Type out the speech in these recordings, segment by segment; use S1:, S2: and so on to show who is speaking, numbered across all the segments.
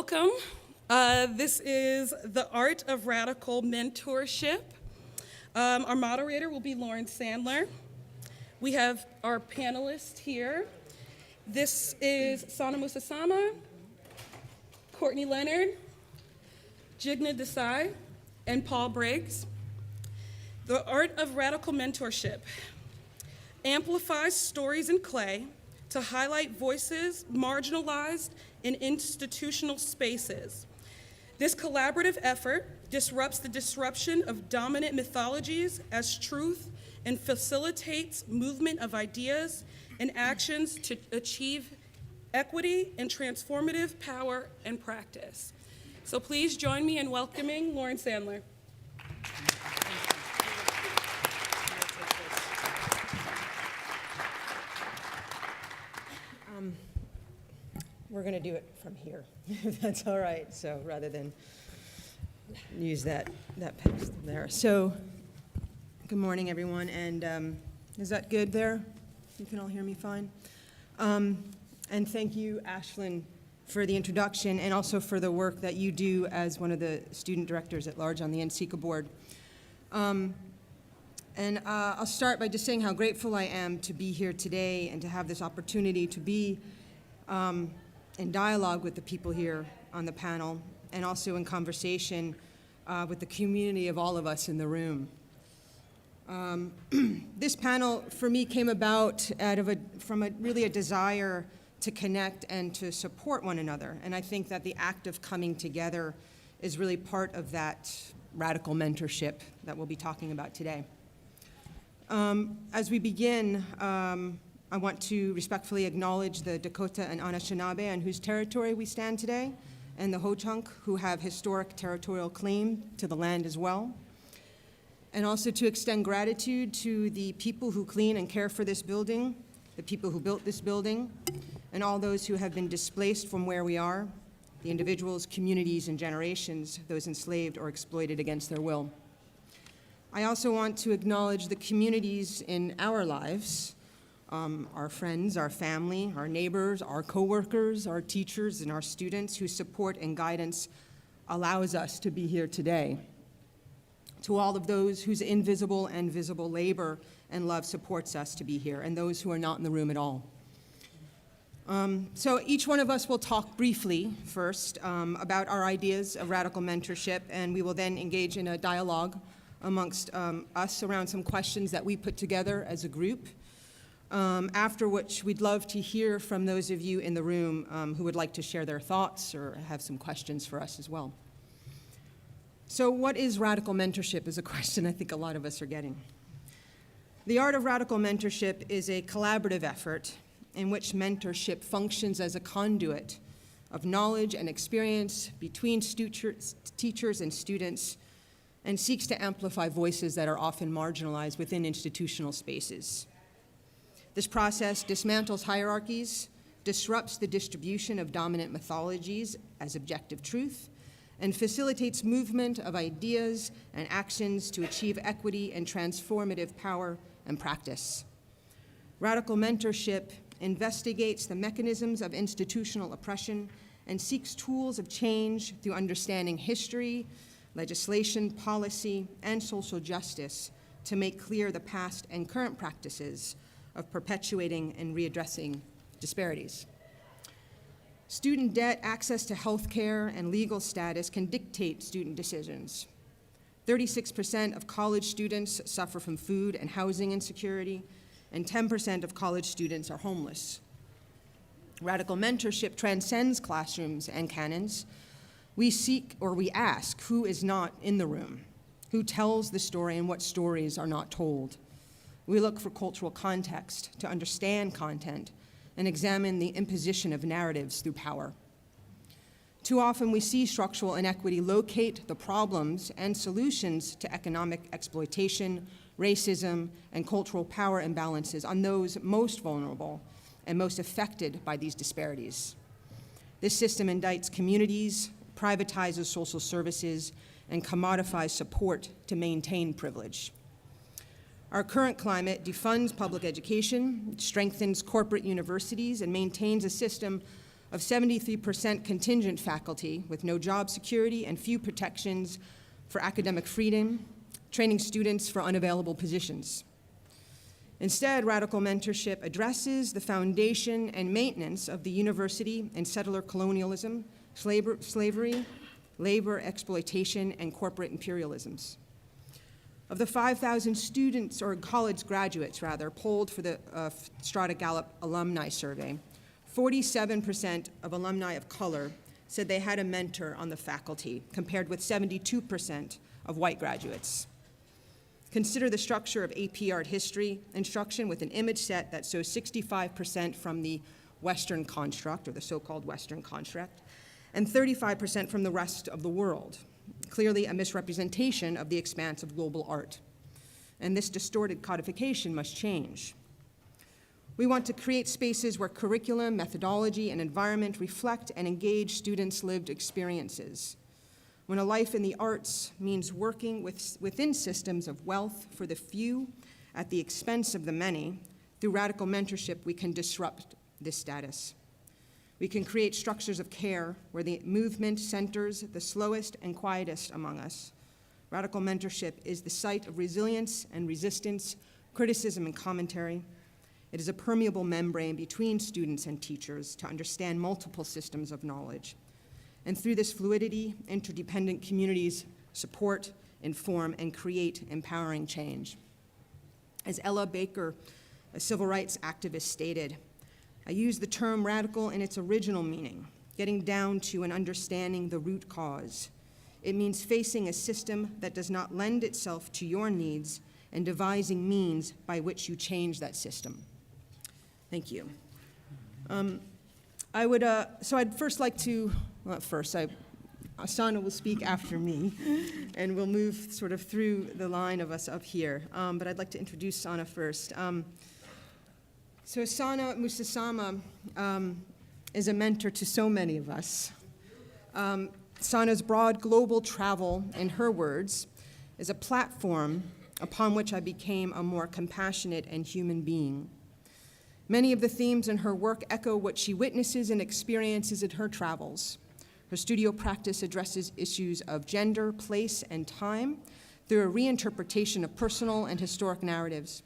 S1: welcome. This is the Art of Radical Mentorship. Our moderator will be Lauren Sandler. We have our panelists here. This is Sonu Musasama, Courtney Leonard, Jigna Desai, and Paul Briggs. The Art of Radical Mentorship amplifies stories in clay to highlight voices marginalized in institutional spaces. This collaborative effort disrupts the disruption of dominant mythologies as truth and facilitates movement of ideas and actions to achieve equity and transformative power and practice. So please join me in welcoming Lauren Sandler.
S2: We're going to do it from here, if that's all right, so rather than use that pedestal there. So, good morning, everyone, and is that good there? You can all hear me fine? And thank you, Ashlyn, for the introduction and also for the work that you do as one of the student directors at large on the NCECA board. I'll start by just saying how grateful I am to be here today and to have this opportunity to be in dialogue with the people here on the panel and also in conversation with the community of all of us in the room. This panel, for me, came about from really a desire to connect and to support one another. And I think that the act of coming together is really part of that radical mentorship that we'll be talking about today. As we begin, I want to respectfully acknowledge the Dakota and Anishinaabe on whose territory we stand today, and the Ho-Chunk, who have historic territorial claim to the land as well. And also to extend gratitude to the people who clean and care for this building, the people who built this building, and all those who have been displaced from where we are, the individuals, communities, and generations, those enslaved or exploited against their will. I also want to acknowledge the communities in our lives, our friends, our family, our neighbors, our coworkers, our teachers, and our students whose support and guidance allows us to be here today. To all of those whose invisible and visible labor and love supports us to be here, and those who are not in the room at all. So each one of us will talk briefly first about our ideas of radical mentorship, and we will then engage in a dialogue amongst us around some questions that we put together as a group. After which we'd love to hear from those of you in the room who would like to share their thoughts or have some questions for us as well. So what is radical mentorship is a question I think a lot of us are getting. The art of radical mentorship is a collaborative effort in which mentorship functions as a conduit of knowledge and experience between teachers and students and seeks to amplify voices that are often marginalized within institutional spaces. This process dismantles hierarchies, disrupts the distribution of dominant mythologies as objective truth, and facilitates movement of ideas and actions to achieve equity and transformative power and practice. Radical mentorship investigates the mechanisms of institutional oppression and seeks tools of change through understanding history, legislation, policy, and social justice to make clear the past and current practices of perpetuating and readdressing disparities. Student debt, access to health care, and legal status can dictate student decisions. 36% of college students suffer from food and housing insecurity, and 10% of college students are homeless. Radical mentorship transcends classrooms and canons. We seek or we ask who is not in the room, who tells the story and what stories are not told. We look for cultural context to understand content and examine the imposition of narratives through power. Too often we see structural inequity locate the problems and solutions to economic exploitation, racism, and cultural power imbalances on those most vulnerable and most affected by these disparities. This system indicts communities, privatizes social services, and commodifies support to maintain privilege. Our current climate defunds public education, strengthens corporate universities, and maintains a system of 73% contingent faculty with no job security and few protections for academic freedom, training students for unavailable positions. Instead, radical mentorship addresses the foundation and maintenance of the university and settler colonialism, slavery, labor exploitation, and corporate imperialisms. Of the 5,000 students, or college graduates rather, polled for the Strata Gallup alumni survey, 47% of alumni of color said they had a mentor on the faculty, compared with 72% of white graduates. Consider the structure of AP Art History instruction with an image set that shows 65% from the Western construct, or the so-called Western construct, and 35% from the rest of the world, clearly a misrepresentation of the expanse of global art. And this distorted codification must change. We want to create spaces where curriculum, methodology, and environment reflect and engage students' lived experiences. When a life in the arts means working within systems of wealth for the few at the expense of the many, through radical mentorship, we can disrupt this status. We can create structures of care where the movement centers the slowest and quietest among us. Radical mentorship is the site of resilience and resistance, criticism and commentary. It is a permeable membrane between students and teachers to understand multiple systems of knowledge. And through this fluidity, interdependent communities support, inform, and create empowering change. As Ella Baker, a civil rights activist, stated, I use the term radical in its original meaning, getting down to and understanding the root cause. It means facing a system that does not lend itself to your needs and devising means by which you change that system. Thank you. I'd first like to, Sonu will speak after me, and we'll move sort of through the line of us up here. But I'd like to introduce Zhanna first. So Musasama is a mentor to so many of us. Zhanna's broad global travel, in her words, is a platform upon which I became a more compassionate and human being. Many of the themes in her work echo what she witnesses and experiences in her travels. Her studio practice addresses issues of gender, place, and time through a reinterpretation of personal and historic narratives.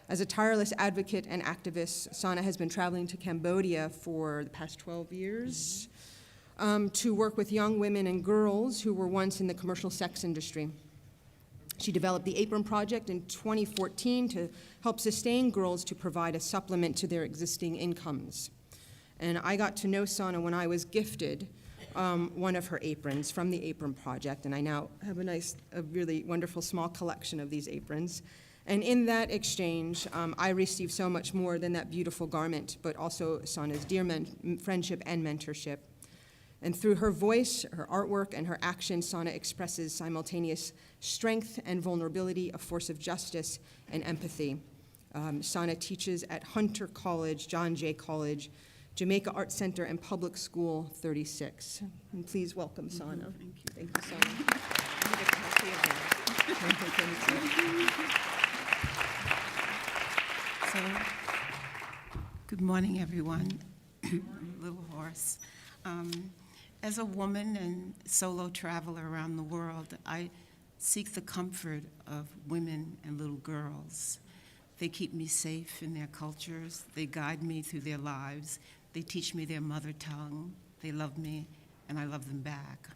S2: As a tireless advocate and activist, Zhanna has been traveling to Cambodia for the past 12 years to work with young women and girls who were once in the commercial sex industry. She developed the Apron Project in 2014 to help sustain girls to provide a supplement to their existing incomes. And I got to know Zhanna when I was gifted one of her aprons from the Apron Project, and I now have a really wonderful small collection of these aprons. And in that exchange, I received so much more than that beautiful garment, but also Zhanna's dear friendship and mentorship. And through her voice, her artwork, and her action, Zhanna expresses simultaneous strength and vulnerability, a force of justice and empathy. Zhanna teaches at Hunter College, John Jay College, Jamaica Art Center, and Public School 36. And please welcome Zhanna. Thank you, Zhanna.
S3: So, good morning, everyone. I'm a little hoarse. As a woman and solo traveler around the world, I seek the comfort of women and little girls. They keep me safe in their cultures. They guide me through their lives. They teach me their mother tongue. They love me, and I love them back.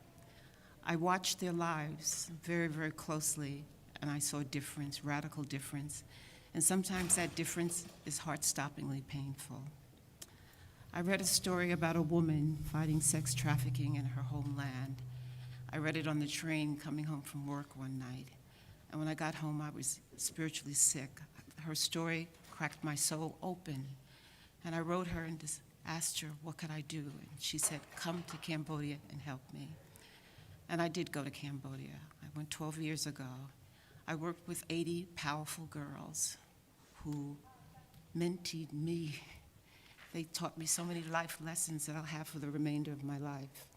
S3: I watched their lives very, very closely, and I saw difference, radical difference. And sometimes that difference is heart-stoppingly painful. I read a story about a woman fighting sex trafficking in her homeland. I read it on the train coming home from work one night. And when I got home, I was spiritually sick. Her story cracked my soul open. And I wrote her and just asked her, what could I do? And she said, come to Cambodia and help me. And I did go to Cambodia. I went 12 years ago. I worked with 80 powerful girls who mentored me. They taught me so many life lessons that I'll have for the remainder of my life.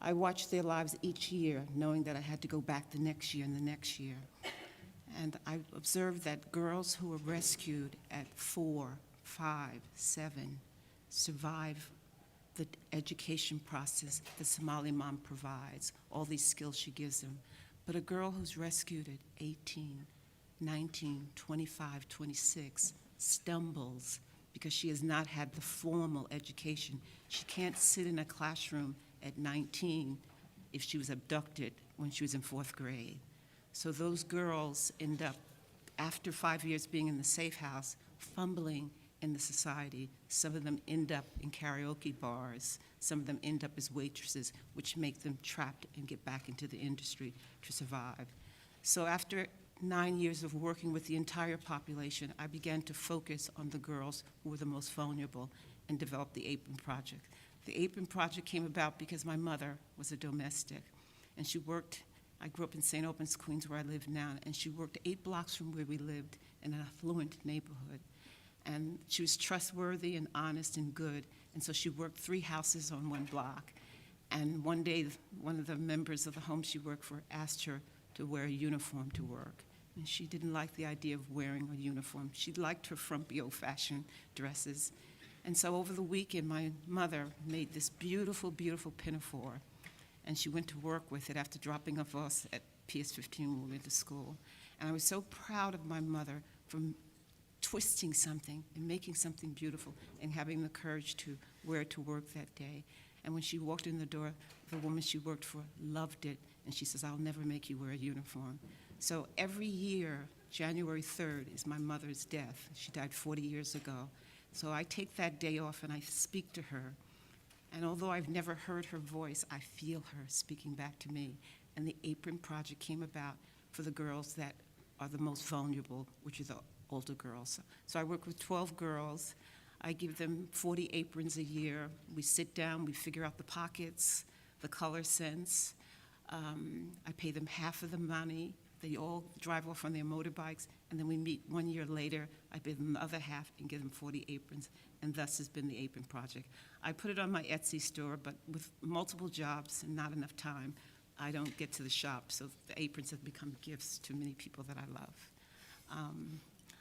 S3: I watched their lives each year, knowing that I had to go back the next year and the next year. And I observed that girls who were rescued at 4, 5, 7 survive the education process that Somali mom provides, all these skills she gives them. But a girl who's rescued at 18, 19, 25, 26 stumbles because she has not had the formal education. She can't sit in a classroom at 19 if she was abducted when she was in 4th grade. So those girls end up, after 5 years being in the safe house, fumbling in the society. Some of them end up in karaoke bars. Some of them end up as waitresses, which make them trapped and get back into the industry to survive. So after 9 years of working with the entire population, I began to focus on the girls who were the most vulnerable and developed the Apron Project. The Apron Project came about because my mother was a domestic, and she worked, I grew up in St. Albans, Queens, where I live now, and she worked 8 blocks from where we lived in an affluent neighborhood. And she was trustworthy and honest and good, and so she worked 3 houses on 1 block. And one day, one of the members of the home she worked for asked her to wear a uniform to work. And she didn't like the idea of wearing a uniform. She liked her frumpy, old-fashioned dresses. And so over the weekend, my mother made this beautiful, beautiful pinafore, and she went to work with it after dropping off us at PS 15 when we went to school. And I was so proud of my mother for twisting something and making something beautiful and having the courage to wear it to work that day. And when she walked in the door, the woman she worked for loved it, and she says, "I'll never make you wear a uniform." So every year, January 3rd is my mother's death. She died 40 years ago. So I take that day off and I speak to her. And although I've never heard her voice, I feel her speaking back to me. And the Apron Project came about for the girls that are the most vulnerable, which are the older girls. So I work with 12 girls. I give them 40 aprons a year. We sit down, we figure out the pockets, the color sense. I pay them half of the money. They all drive off on their motorbikes, and then we meet 1 year later. I pay them the other half and give them 40 aprons, and thus has been the Apron Project. I put it on my Etsy store, but with multiple jobs and not enough time, I don't get to the shop, so the aprons have become gifts to many people that I love.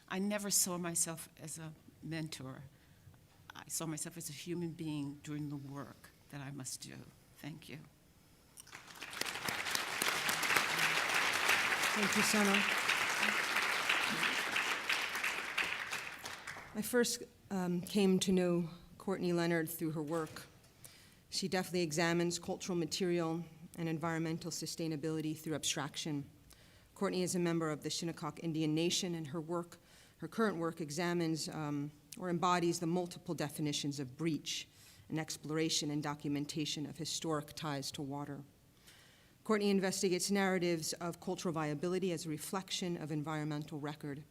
S3: I never saw myself as a mentor. I saw myself as a human being doing the work that I must do. Thank you.
S2: Thank you, Sonu. I first came to know Courtney Leonard through her work. She definitely examines cultural material and environmental sustainability through abstraction. Courtney is a member of the Shinnecock Indian Nation, and her current work examines or embodies the multiple definitions of breach and exploration and documentation of historic ties to water. Courtney investigates narratives of cultural viability as a reflection of environmental record.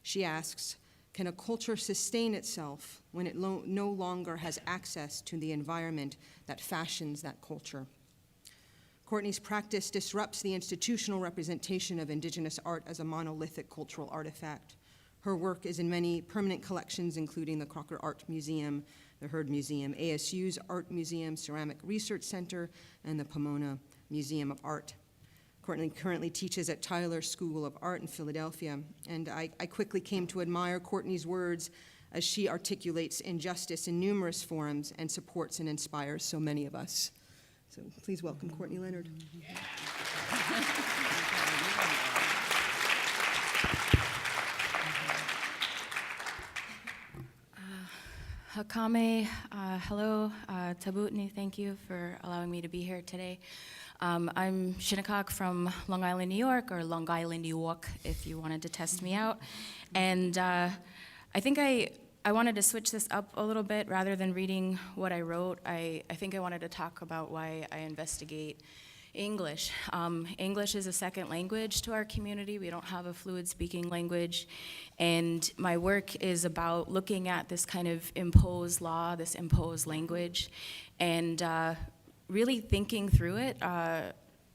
S2: She asks, can a culture sustain itself when it no longer has access to the environment that fashions that culture? Courtney's practice disrupts the institutional representation of indigenous art as a monolithic cultural artifact. Her work is in many permanent collections, including the Crocker Art Museum, the Heard Museum, ASU's Art Museum, Ceramic Research Center, and the Pomona Museum of Art. Courtney currently teaches at Tyler School of Art in Philadelphia, and I quickly came to admire Courtney's words as she articulates injustice in numerous forms and supports and inspires so many of us. So please welcome Courtney Leonard.
S4: Hakame, hello, Tabutni, thank you for allowing me to be here today. I'm Shinnecock from Long Island, New York, or Long Island, New York, if you wanted to test me out. And I think I wanted to switch this up a little bit. Rather than reading what I wrote, I think I wanted to talk about why I investigate English. English is a second language to our community. We don't have a fluid speaking language. And my work is about looking at this kind of imposed law, this imposed language, and really thinking through it.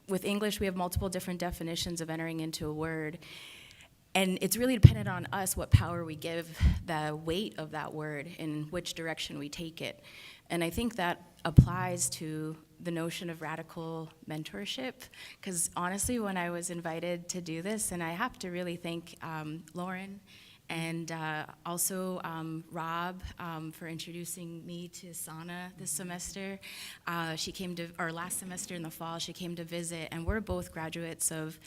S4: With English, we have multiple different definitions of entering into a word. And it's really dependent on us what power we give the weight of that word and which direction we take it. And I think that applies to the notion of radical mentorship, because honestly, when I was invited to do this, and I have to really thank Lauren And also Rob for introducing me to Zhanna this semester. She came to, or last semester in the fall, she came to visit, and we're both graduates of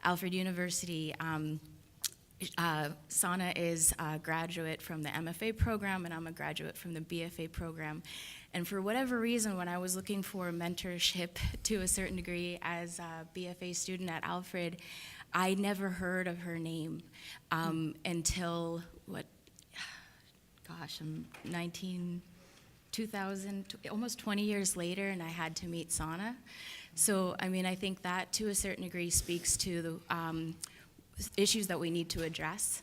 S4: Alfred University. Zhanna is a graduate from the MFA program, and I'm a graduate from the BFA program. And for whatever reason, when I was looking for mentorship to a certain degree as a BFA student at Alfred, I never heard of her name until, I'm 2000, almost 20 years later, and I had to meet Zhanna. So, I mean, I think that to a certain degree speaks to the issues that we need to address.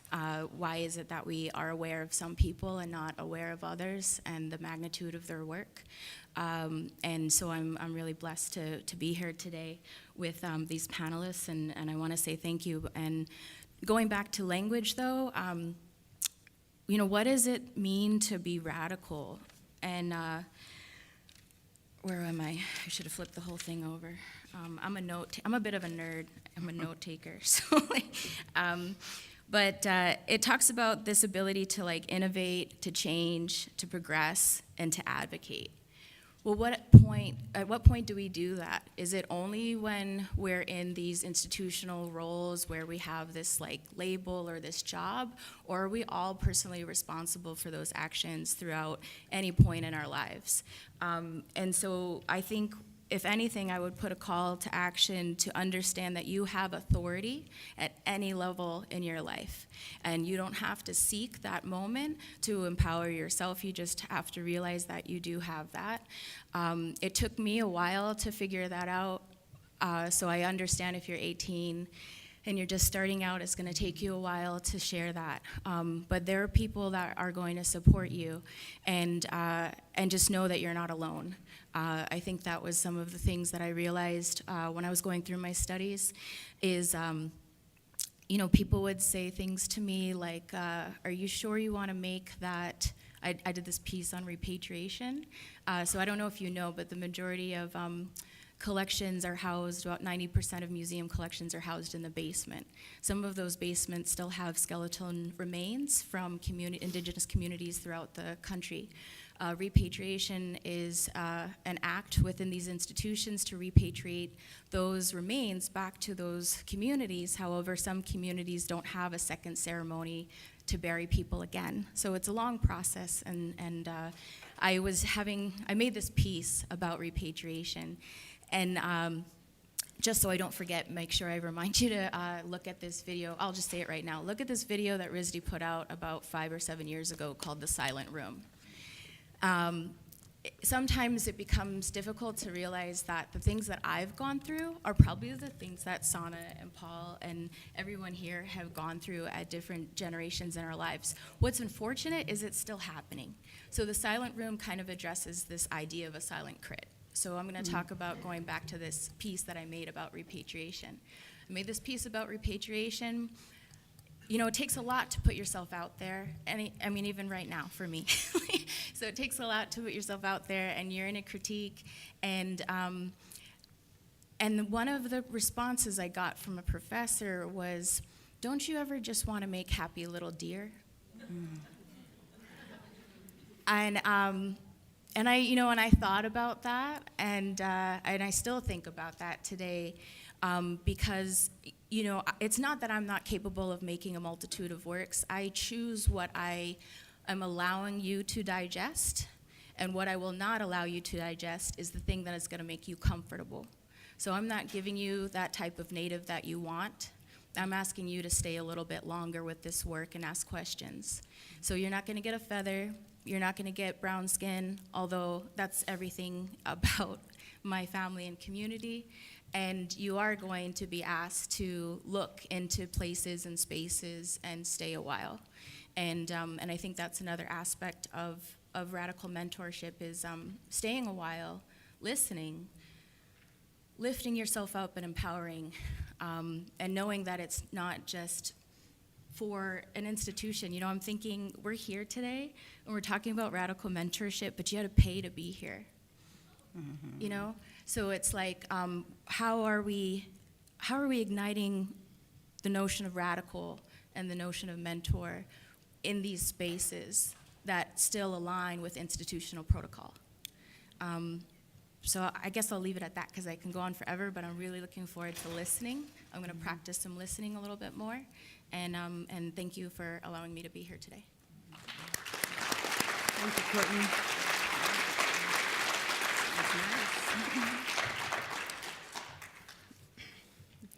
S4: Why is it that we are aware of some people and not aware of others, and the magnitude of their work? And so I'm really blessed to be here today with these panelists, and I want to say thank you. And going back to language, though, you know, what does it mean to be radical? And where am I? I should have flipped the whole thing over. I'm a bit of a nerd. I'm a note taker. So, but it talks about this ability to like innovate, to change, to progress, and to advocate. Well, at what point do we do that? Is it only when we're in these institutional roles where we have this like label or this job, or are we all personally responsible for those actions throughout any point in our lives? And so I think, if anything, I would put a call to action to understand that you have authority at any level in your life. And you don't have to seek that moment to empower yourself. You just have to realize that you do have that. It took me a while to figure that out. So I understand if you're 18 and you're just starting out, it's going to take you a while to share that. But there are people that are going to support you, and just know that you're not alone. I think that was some of the things that I realized when I was going through my studies is, you know, people would say things to me like, are you sure you want to make that? I did this piece on repatriation. So I don't know if you know, but the majority of collections are housed, about 90% of museum collections are housed in the basement. Some of those basements still have skeleton remains from indigenous communities throughout the country. Repatriation is an act within these institutions to repatriate those remains back to those communities. However, some communities don't have a second ceremony to bury people again. So it's a long process, and I made this piece about repatriation. And just so I don't forget, make sure I remind you to look at this video. I'll just say it right now. Look at this video that RISD put out about 5 or 7 years ago called The Silent Room. Sometimes it becomes difficult to realize that the things that I've gone through are probably the things that Zhanna and Paul and everyone here have gone through at different generations in our lives. What's unfortunate is it's still happening. So The Silent Room kind of addresses this idea of a silent crit. So I'm going to talk about going back to this piece that I made about repatriation. I made this piece about repatriation. You know, it takes a lot to put yourself out there, and I mean, even right now for me. So it takes a lot to put yourself out there, and you're in a critique, and one of the responses I got from a professor was, "Don't you ever just want to make happy little deer?" And I thought about that, and I still think about that today, because, you know, it's not that I'm not capable of making a multitude of works. I choose what I am allowing you to digest, and what I will not allow you to digest is the thing that is going to make you comfortable. So I'm not giving you that type of native that you want. I'm asking you to stay a little bit longer with this work and ask questions. So you're not going to get a feather. You're not going to get brown skin, although that's everything about my family and community. And you are going to be asked to look into places and spaces and stay a while. And I think that's another aspect of radical mentorship is staying a while, listening, lifting yourself up and empowering, and knowing that it's not just for an institution. You know, I'm thinking we're here today and we're talking about radical mentorship, but you had to pay to be here. Mm-hmm. You know, so it's like, how are we igniting the notion of radical and the notion of mentor in these spaces that still align with institutional protocol. So I guess I'll leave it at that because I can go on forever, but I'm really looking forward to listening. I'm going to practice some listening a little bit more, and thank you for allowing me to be here today.
S2: Thank you, Courtney.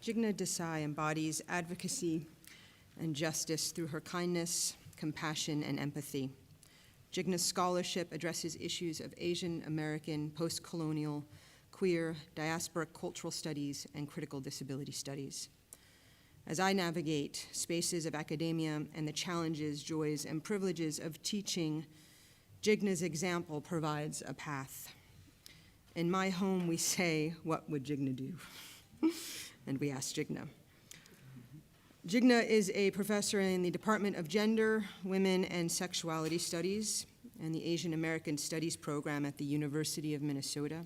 S2: Jigna Desai embodies advocacy and justice through her kindness, compassion, and empathy. Jigna's scholarship addresses issues of Asian American, post-colonial, queer, diasporic cultural studies, and critical disability studies. As I navigate spaces of academia and the challenges, joys, and privileges of teaching, Jigna's example provides a path. In my home, we say, "What would Jigna do?" And we ask Jigna. Jigna is a professor in the Department of Gender, Women, and Sexuality Studies and the Asian American Studies program at the University of Minnesota.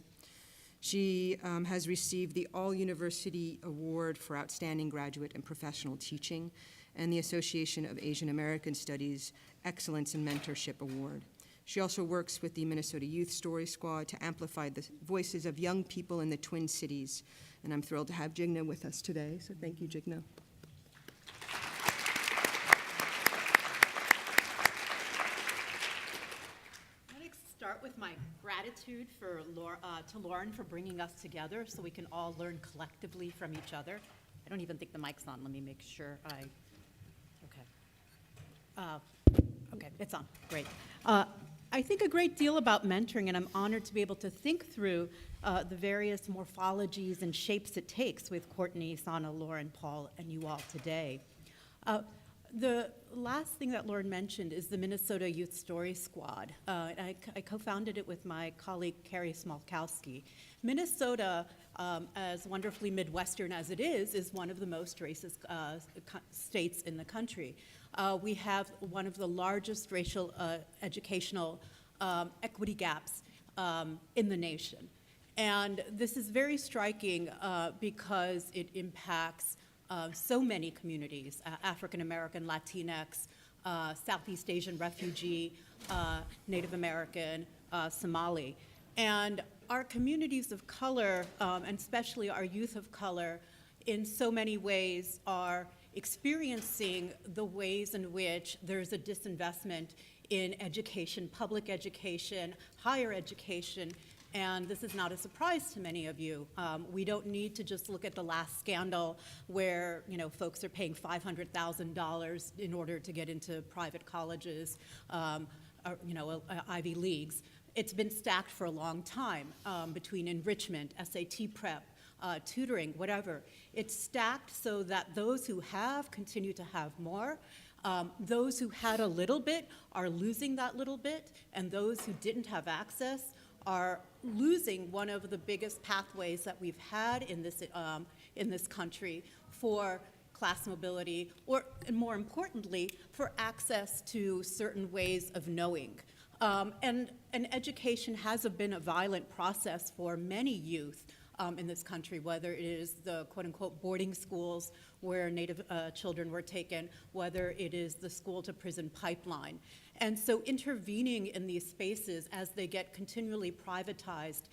S2: She has received the All-University Award for Outstanding Graduate and Professional Teaching and the Association of Asian American Studies Excellence in Mentorship Award. She also works with the Minnesota Youth Story Squad to amplify the voices of young people in the Twin Cities. And I'm thrilled to have Jigna with us today, so thank you, Jigna.
S5: Start with my gratitude to Lauren for bringing us together so we can all learn collectively from each other. I don't even think the mic's on. Let me make sure okay, it's on. Great. I think a great deal about mentoring, and I'm honored to be able to think through the various morphologies and shapes it takes with Courtney, Zhanna, Lauren, Paul, and you all today. The last thing that Lauren mentioned is the Minnesota Youth Story Squad. I co-founded it with my colleague, Carrie Smolkowski. Minnesota, as wonderfully Midwestern as it is one of the most racist states in the country. We have one of the largest racial educational equity gaps in the nation. And this is very striking because it impacts so many communities, African American, Latinx, Southeast Asian refugee, Native American, Somali. And our communities of color, and especially our youth of color, in so many ways are experiencing the ways in which there's a disinvestment in education, public education, higher education. And this is not a surprise to many of you. We don't need to just look at the last scandal where folks are paying $500,000 in order to get into private colleges, Ivy Leagues. It's been stacked for a long time between enrichment, SAT prep, tutoring, whatever. It's stacked so that those who have continue to have more. Those who had a little bit are losing that little bit, and those who didn't have access are losing one of the biggest pathways that we've had in this country for class mobility, or and more importantly, for access to certain ways of knowing. And education has been a violent process for many youth in this country, whether it is the quote-unquote boarding schools where Native children were taken, whether it is the school-to-prison pipeline. And so intervening in these spaces as they get continually privatized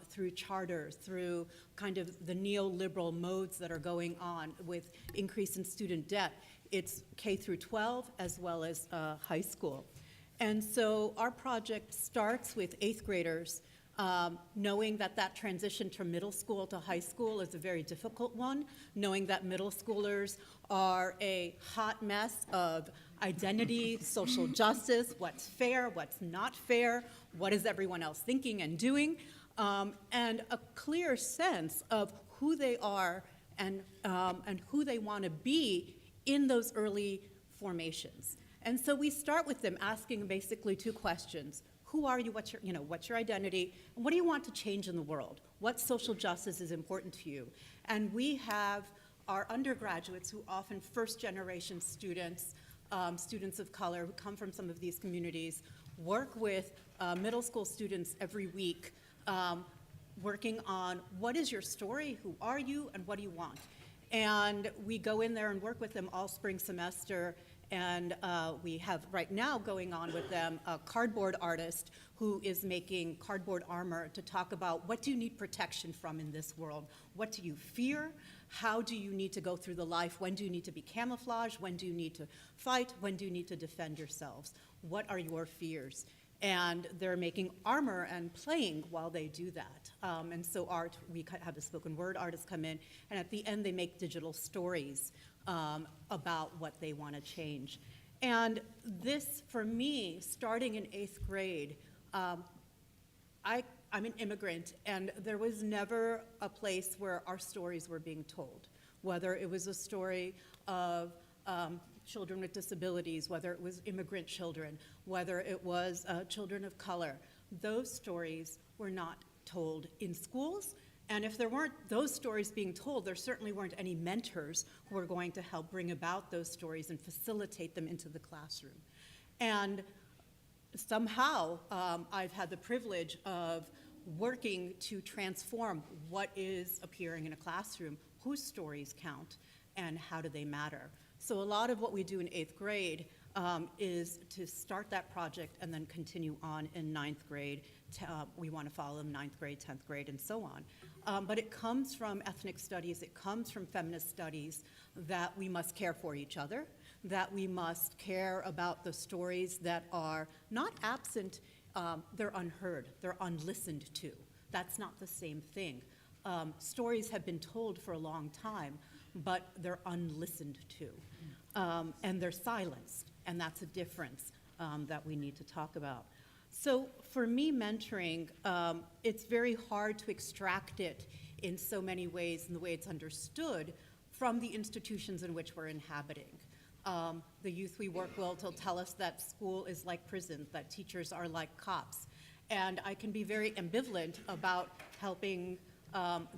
S5: through charters, through kind of the neoliberal modes that are going on with increase in student debt, it's K through 12 as well as high school. And so our project starts with 8th graders knowing that transition from middle school to high school is a very difficult one, knowing that middle schoolers are a hot mess of identity, social justice, what's fair, what's not fair, what is everyone else thinking and doing, and a clear sense of who they are and who they want to be in those early formations. And so we start with them asking basically 2 questions. Who are you? What's your identity? And what do you want to change in the world? What social justice is important to you? And we have our undergraduates, who often first-generation students, students of color who come from some of these communities, work with middle school students every week, working on what is your story, who are you, and what do you want? And we go in there and work with them all spring semester And we have right now going on with them a cardboard artist who is making cardboard armor to talk about what do you need protection from in this world? What do you fear? How do you need to go through the life? When do you need to be camouflaged? When do you need to fight? When do you need to defend yourselves? What are your fears? And they're making armor and playing while they do that. And so art, we have the spoken word artists come in, and at the end they make digital stories about what they want to change. And this, for me, starting in 8th grade, I'm an immigrant, and there was never a place where our stories were being told, whether it was a story of children with disabilities, whether it was immigrant children, whether it was children of color. Those stories were not told in schools, and if there weren't those stories being told, there certainly weren't any mentors who were going to help bring about those stories and facilitate them into the classroom. And somehow, I've had the privilege of working to transform what is appearing in a classroom, whose stories count, and how do they matter. So a lot of what we do in 8th grade is to start that project and then continue on in 9th grade. We want to follow them 9th grade, 10th grade, and so on. But it comes from ethnic studies, it comes from feminist studies, that we must care for each other, that we must care about the stories that are not absent, they're unheard, they're unlistened to. That's not the same thing. Stories have been told for a long time, but they're unlistened to, and they're silenced, and that's a difference that we need to talk about. So for me, mentoring, it's very hard to extract it in so many ways, in the way it's understood, from the institutions in which we're inhabiting. The youth we work with will tell us that school is like prison, that teachers are like cops. And I can be very ambivalent about helping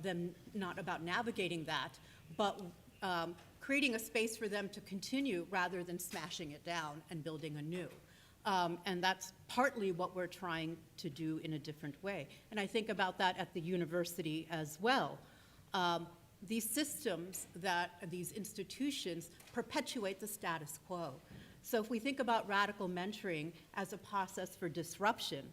S5: them, not about navigating that, but creating a space for them to continue rather than smashing it down and building anew. And that's partly what we're trying to do in a different way. And I think about that at the university as well. These systems, these institutions perpetuate the status quo. So if we think about radical mentoring as a process for disruption,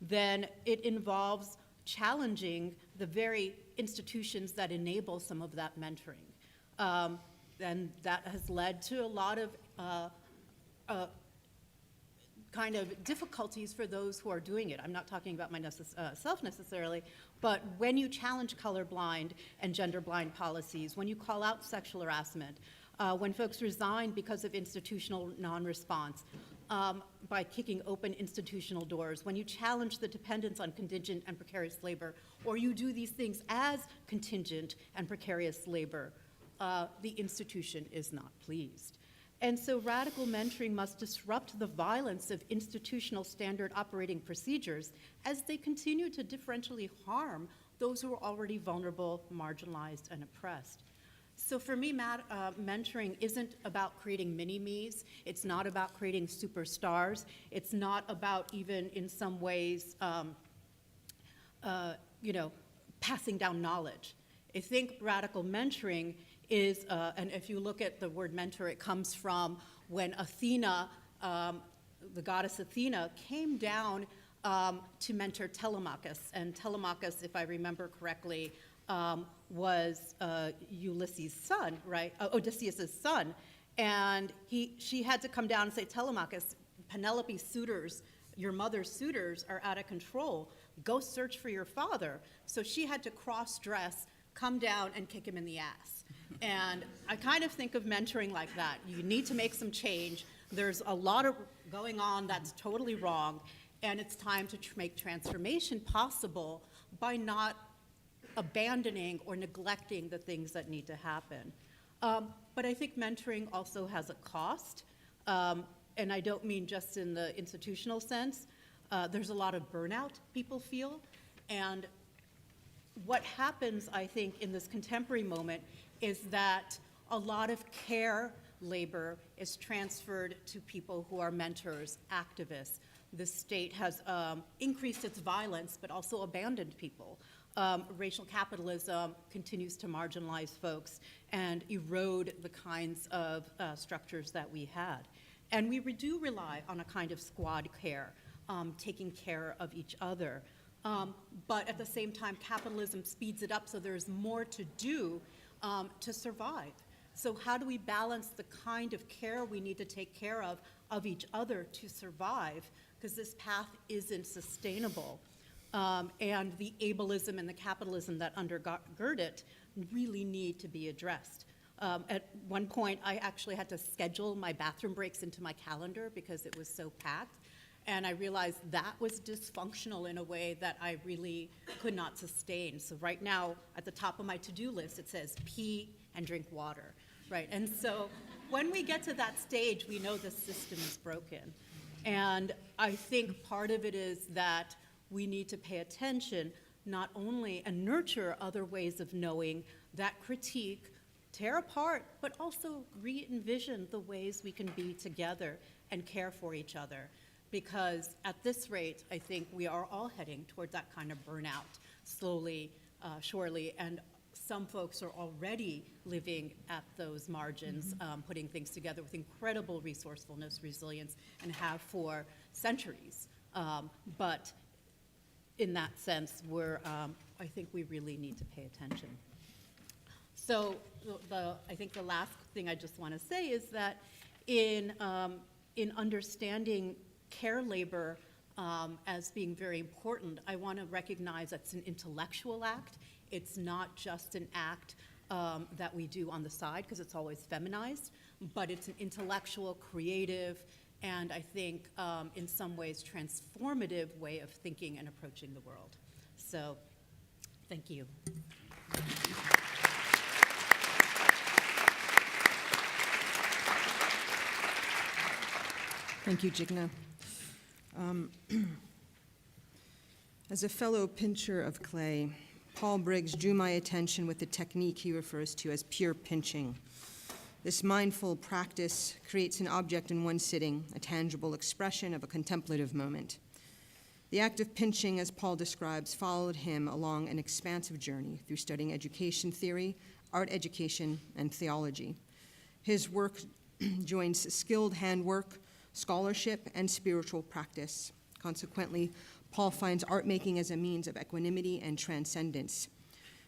S5: then it involves challenging the very institutions that enable some of that mentoring. And that has led to a lot of kind of difficulties for those who are doing it. I'm not talking about myself necessarily, but when you challenge colorblind and genderblind policies, when you call out sexual harassment, when folks resign because of institutional non-response, by kicking open institutional doors, when you challenge the dependence on contingent and precarious labor, or you do these things as contingent and precarious labor, the institution is not pleased. And so radical mentoring must disrupt the violence of institutional standard operating procedures as they continue to differentially harm those who are already vulnerable, marginalized, and oppressed. So for me, mentoring isn't about creating mini-me's. It's not about creating superstars. It's not about even, in some ways, passing down knowledge. I think radical mentoring is, and if you look at the word mentor, it comes from when Athena, the goddess Athena, came down to mentor Telemachus. And Telemachus, if I remember correctly, was Ulysses' son, right? Odysseus' son. And she had to come down and say, Telemachus, Penelope's suitors, your mother's suitors are out of control. Go search for your father. So she had to cross-dress, come down, and kick him in the ass. And I kind of think of mentoring like that. You need to make some change. There's a lot of going on that's totally wrong, and it's time to make transformation possible by not abandoning or neglecting the things that need to happen. But I think mentoring also has a cost, and I don't mean just in the institutional sense. There's a lot of burnout people feel, and what happens, I think, in this contemporary moment is that a lot of care labor is transferred to people who are mentors, activists. The state has increased its violence, but also abandoned people. Racial capitalism continues to marginalize folks and erode the kinds of structures that we had. And we do rely on a kind of squad care, taking care of each other. But at the same time, capitalism speeds it up, so there's more to do to survive. So how do we balance the kind of care we need to take care of each other to survive? Because this path isn't sustainable. And the ableism and the capitalism that undergird it really need to be addressed. At one point, I actually had to schedule my bathroom breaks into my calendar because it was so packed. And I realized that was dysfunctional in a way that I really could not sustain. So right now, at the top of my to-do list, it says pee and drink water, right? And so when we get to that stage, we know the system is broken. And I think part of it is that we need to pay attention not only and nurture other ways of knowing that critique, tear apart, but also re-envision the ways we can be together and care for each other. Because at this rate, I think we are all heading toward that kind of burnout, slowly, surely, and some folks are already living at those margins, putting things together with incredible resourcefulness, resilience, and have for centuries. But in that sense, I think we really need to pay attention. So I think the last thing I just want to say is that in understanding care labor as being very important, I want to recognize that it's an intellectual act. It's not just an act that we do on the side, because it's always feminized, but it's an intellectual, creative, and I think in some ways transformative way of thinking and approaching the world. So, thank you.
S2: Thank you, Jigna. As a fellow pincher of clay, Paul Briggs drew my attention with the technique he refers to as pure pinching. This mindful practice creates an object in one sitting, a tangible expression of a contemplative moment. The act of pinching, as Paul describes, followed him along an expansive journey through studying education theory, art education, and theology. His work joins skilled handwork, scholarship, and spiritual practice. Consequently, Paul finds art making as a means of equanimity and transcendence.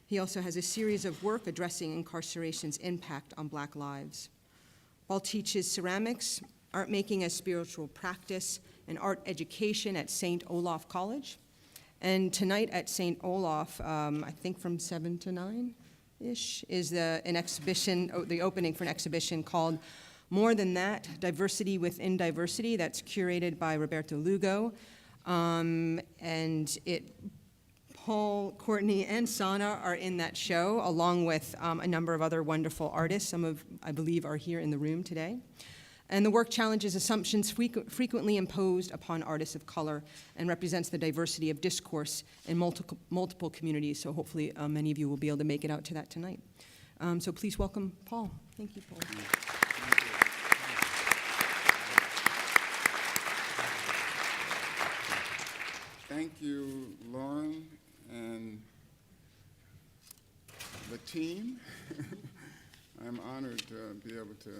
S2: He also has a series of work addressing incarceration's impact on Black lives. Paul teaches ceramics, art making as spiritual practice, and art education at St. Olaf College. And tonight at St. Olaf, I think from 7 to 9-ish, is an exhibition, the opening for an exhibition called More Than That, Diversity Within Diversity, that's curated by Roberto Lugo. And Paul, Courtney, and Zhanna are in that show, along with a number of other wonderful artists. Some of, I believe, are here in the room today. And the work challenges assumptions frequently imposed upon artists of color and represents the diversity of discourse in multiple communities. So hopefully many of you will be able to make it out to that tonight. So please welcome Paul. Thank you, Paul.
S6: Thank you, Lauren, and the team. I'm honored to be able to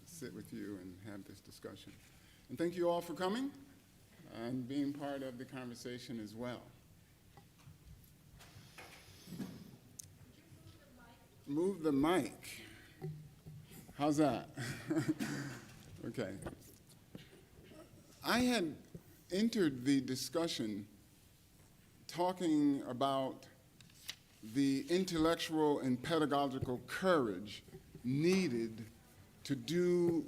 S6: sit with you and have this discussion. And thank you all for coming and being part of the conversation as well. Move the mic. How's that? Okay. I had entered the discussion talking about the intellectual and pedagogical courage needed to do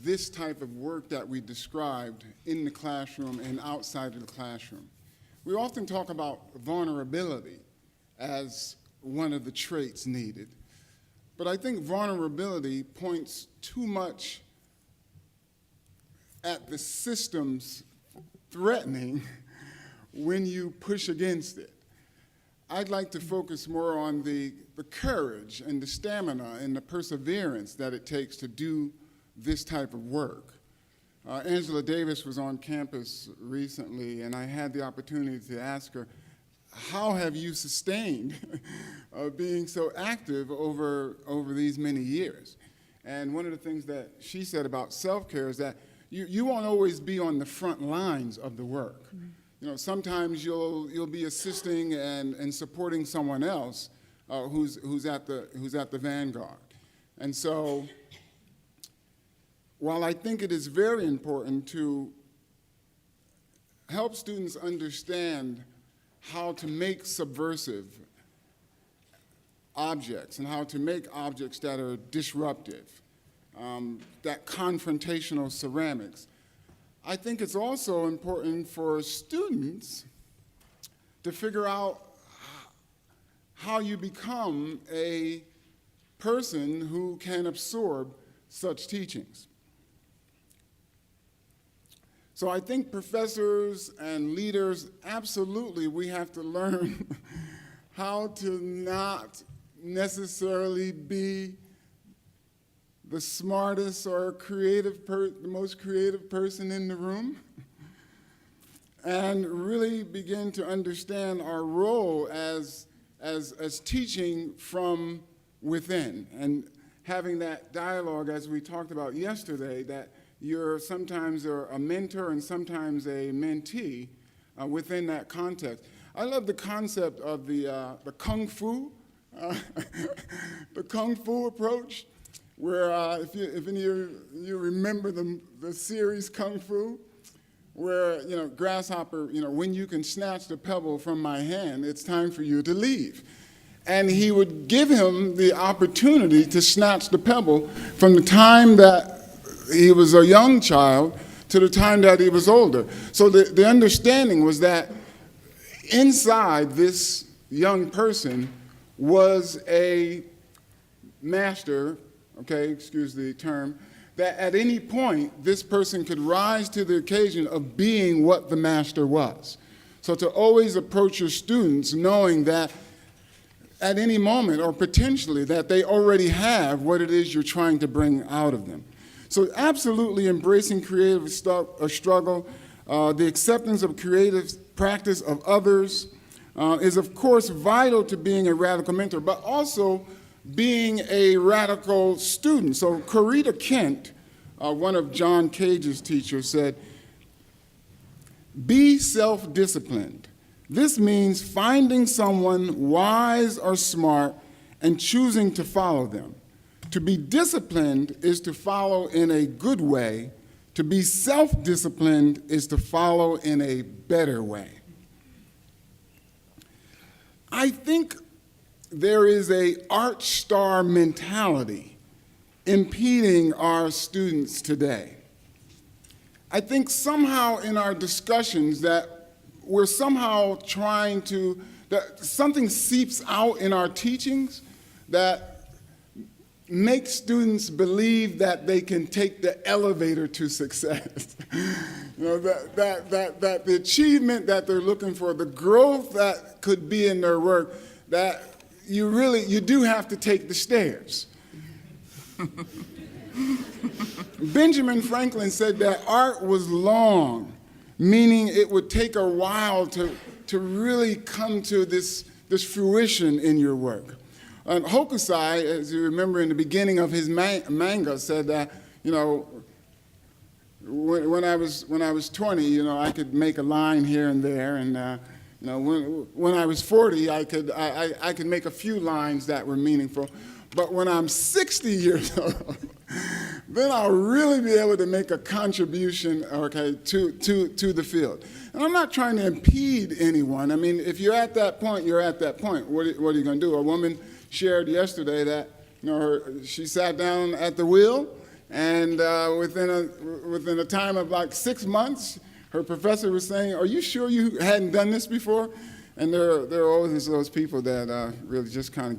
S6: this type of work that we described in the classroom and outside of the classroom. We often talk about vulnerability as one of the traits needed, but I think vulnerability points too much at the system's threatening when you push against it. I'd like to focus more on the courage and the stamina and the perseverance that it takes to do this type of work. Angela Davis was on campus recently, and I had the opportunity to ask her, how have you sustained being so active over these many years? And one of the things that she said about self-care is that you won't always be on the front lines of the work. You know, sometimes you'll be assisting and supporting someone else who's at the vanguard. And so, while I think it is very important to help students understand how to make subversive objects and how to make objects that are disruptive, that confrontational ceramics, I think it's also important for students to figure out how you become a person who can absorb such teachings. So I think professors and leaders, absolutely, we have to learn how to not necessarily be the smartest or the most creative person in the room, and really begin to understand our role as teaching from within, and having that dialogue, as we talked about yesterday, that you're sometimes a mentor and sometimes a mentee within that context. I love the concept of the kung fu, the kung fu approach, where if any of you remember the series Kung Fu, where, you know, Grasshopper, you know, when you can snatch the pebble from my hand, it's time for you to leave. And he would give him the opportunity to snatch the pebble from the time that he was a young child to the time that he was older. So the understanding was that inside this young person was a master, okay, excuse the term, that at any point this person could rise to the occasion of being what the master was. So to always approach your students knowing that at any moment, or potentially, that they already have what it is you're trying to bring out of them. So absolutely embracing creative struggle, the acceptance of creative practice of others is of course vital to being a radical mentor, but also being a radical student. So Corita Kent, one of John Cage's teachers, said, "Be self-disciplined. This means finding someone wise or smart and choosing to follow them. To be disciplined is to follow in a good way. To be self-disciplined is to follow in a better way." I think there is a art star mentality impeding our students today. I think somehow in our discussions that we're somehow trying to, that something seeps out in our teachings that makes students believe that they can take the elevator to success. You know, that the achievement that they're looking for, the growth that could be in their work, that you do have to take the stairs. Benjamin Franklin said that art was long, meaning it would take a while to really come to this fruition in your work. Hokusai, as you remember in the beginning of his manga, said that, you know, when I was 20, you know, I could make a line here and there, and you know, when I was 40, I could make a few lines that were meaningful. But when I'm 60 years old, then I'll really be able to make a contribution, okay, to the field. And I'm not trying to impede anyone. I mean, if you're at that point, you're at that point. What are you going to do? A woman shared yesterday that, you know, she sat down at the wheel, and within a time of like 6 months, her professor was saying, "Are you sure you hadn't done this before?" And there are always those people that really just kind of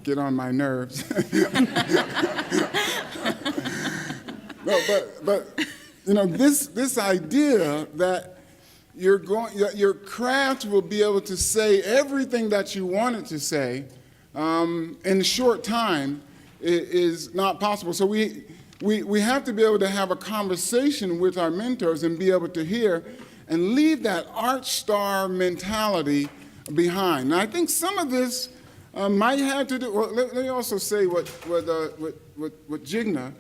S6: get on my nerves. No, but you know, this idea that your craft will be able to say everything that you wanted to say in a short time is not possible. So we have to be able to have a conversation with our mentors and be able to hear and leave that art star mentality behind. And I think some of this might have to do, well, let me also say what Jigna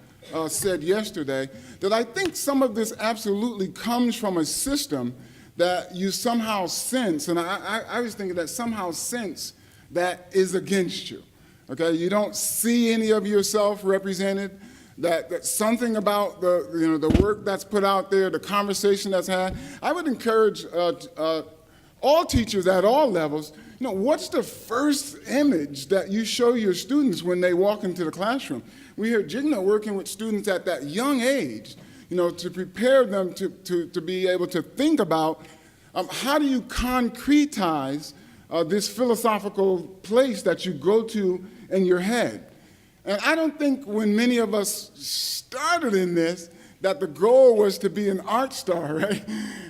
S6: said yesterday, that I think some of this absolutely comes from a system that you somehow sense, and I was thinking that somehow sense that is against you, okay? You don't see any of yourself represented, that something about the work that's put out there, the conversation that's had. I would encourage all teachers at all levels, what's the first image that you show your students when they walk into the classroom? We hear Jigna working with students at that young age, to prepare them to be able to think about how do you concretize this philosophical place that you go to in your head. And I don't think when many of us started in this that the goal was to be an art star, right?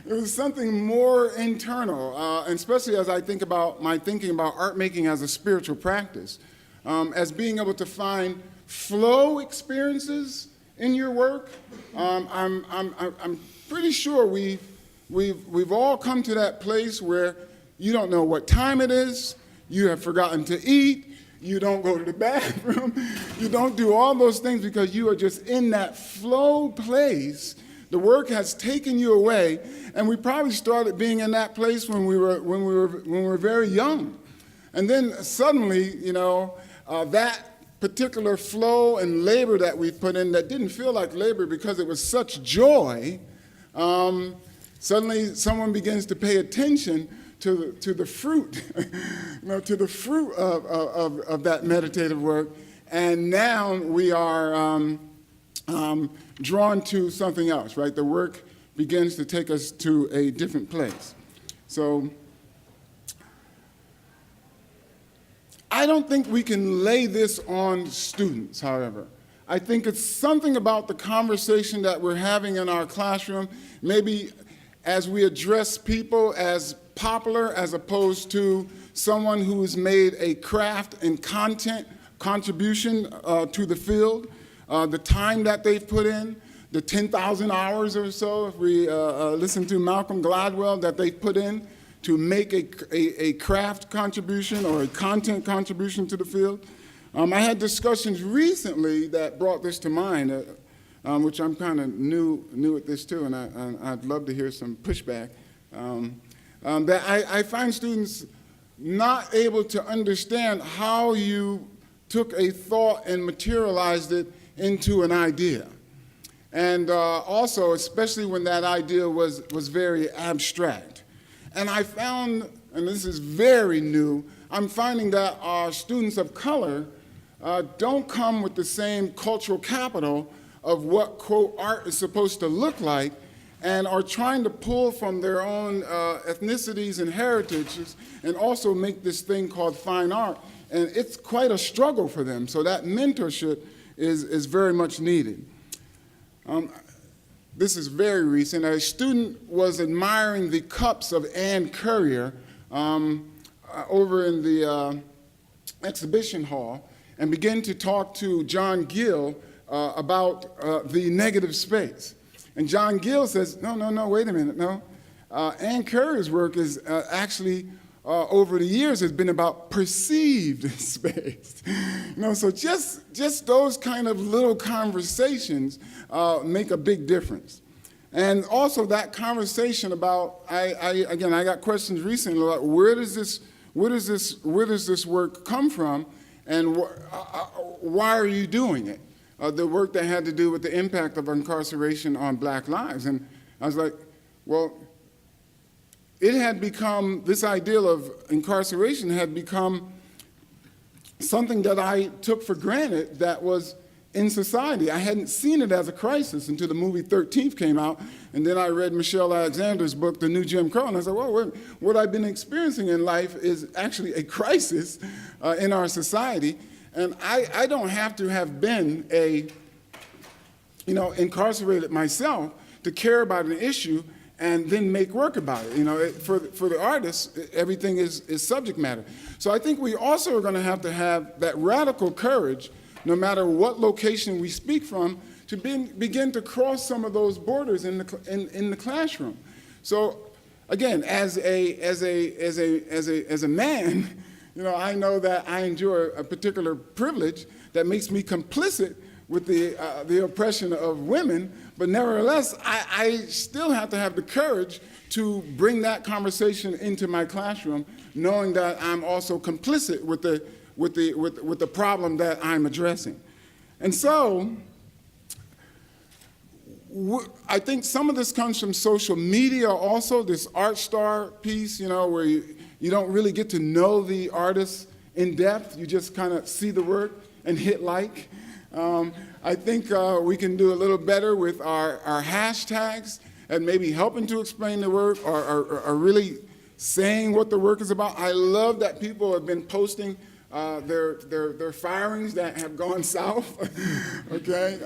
S6: It was something more internal, and especially as I think about my thinking about art making as a spiritual practice, as being able to find flow experiences in your work. I'm pretty sure we've all come to that place where you don't know what time it is, you have forgotten to eat, you don't go to the bathroom, you don't do all those things because you are just in that flow place. The work has taken you away, and we probably started being in that place when we were very young. And then suddenly, that particular flow and labor that we put in that didn't feel like labor because it was such joy, suddenly someone begins to pay attention to the fruit, to the fruit of that meditative work, and now we are drawn to something else, right? The work begins to take us to a different place. So I don't think we can lay this on students, however. I think it's something about the conversation that we're having in our classroom, maybe as we address people as popular as opposed to someone who has made a craft and content contribution to the field, the time that they've put in, the 10,000 hours or so, if we listen to Malcolm Gladwell, that they've put in to make a craft contribution or a content contribution to the field. I had discussions recently that brought this to mind, which I'm kind of new at this too, and I'd love to hear some pushback. That I find students not able to understand how you took a thought and materialized it into an idea. And also, especially when that idea was very abstract. And I found, and this is very new, I'm finding that our students of color don't come with the same cultural capital of what, quote, art is supposed to look like, and are trying to pull from their own ethnicities and heritages and also make this thing called fine art. And it's quite a struggle for them. So that mentorship is very much needed. This is very recent. A student was admiring the cups of Anne Currier over in the exhibition hall and began to talk to John Gill about the negative space. And John Gill says, no, wait a minute, no. Anne Currier's work is actually, over the years, has been about perceived space. So just those kind of little conversations make a big difference. And also that conversation about, I got questions recently about where does this work come from, and why are you doing it? The work that had to do with the impact of incarceration on Black lives. And I was like, well, it had become, this ideal of incarceration had become something that I took for granted that was in society. I hadn't seen it as a crisis until the movie 13th came out, and then I read Michelle Alexander's book, The New Jim Crow, and I said, well, what I've been experiencing in life is actually a crisis in our society. And I don't have to have been incarcerated myself to care about an issue and then make work about it. For the artists, everything is subject matter. So I think we also are going to have that radical courage, no matter what location we speak from, to begin to cross some of those borders in the classroom. So again, as a man, I know that I enjoy a particular privilege that makes me complicit with the oppression of women, but nevertheless, I still have to have the courage to bring that conversation into my classroom, knowing that I'm also complicit with the problem that I'm addressing. And so, I think some of this comes from social media also, this art star piece, where you don't really get to know the artist in depth. You just kind of see the work and hit like. I think we can do a little better with our hashtags and maybe helping to explain the work or really saying what the work is about. I love that people have been posting their firings that have gone south, okay?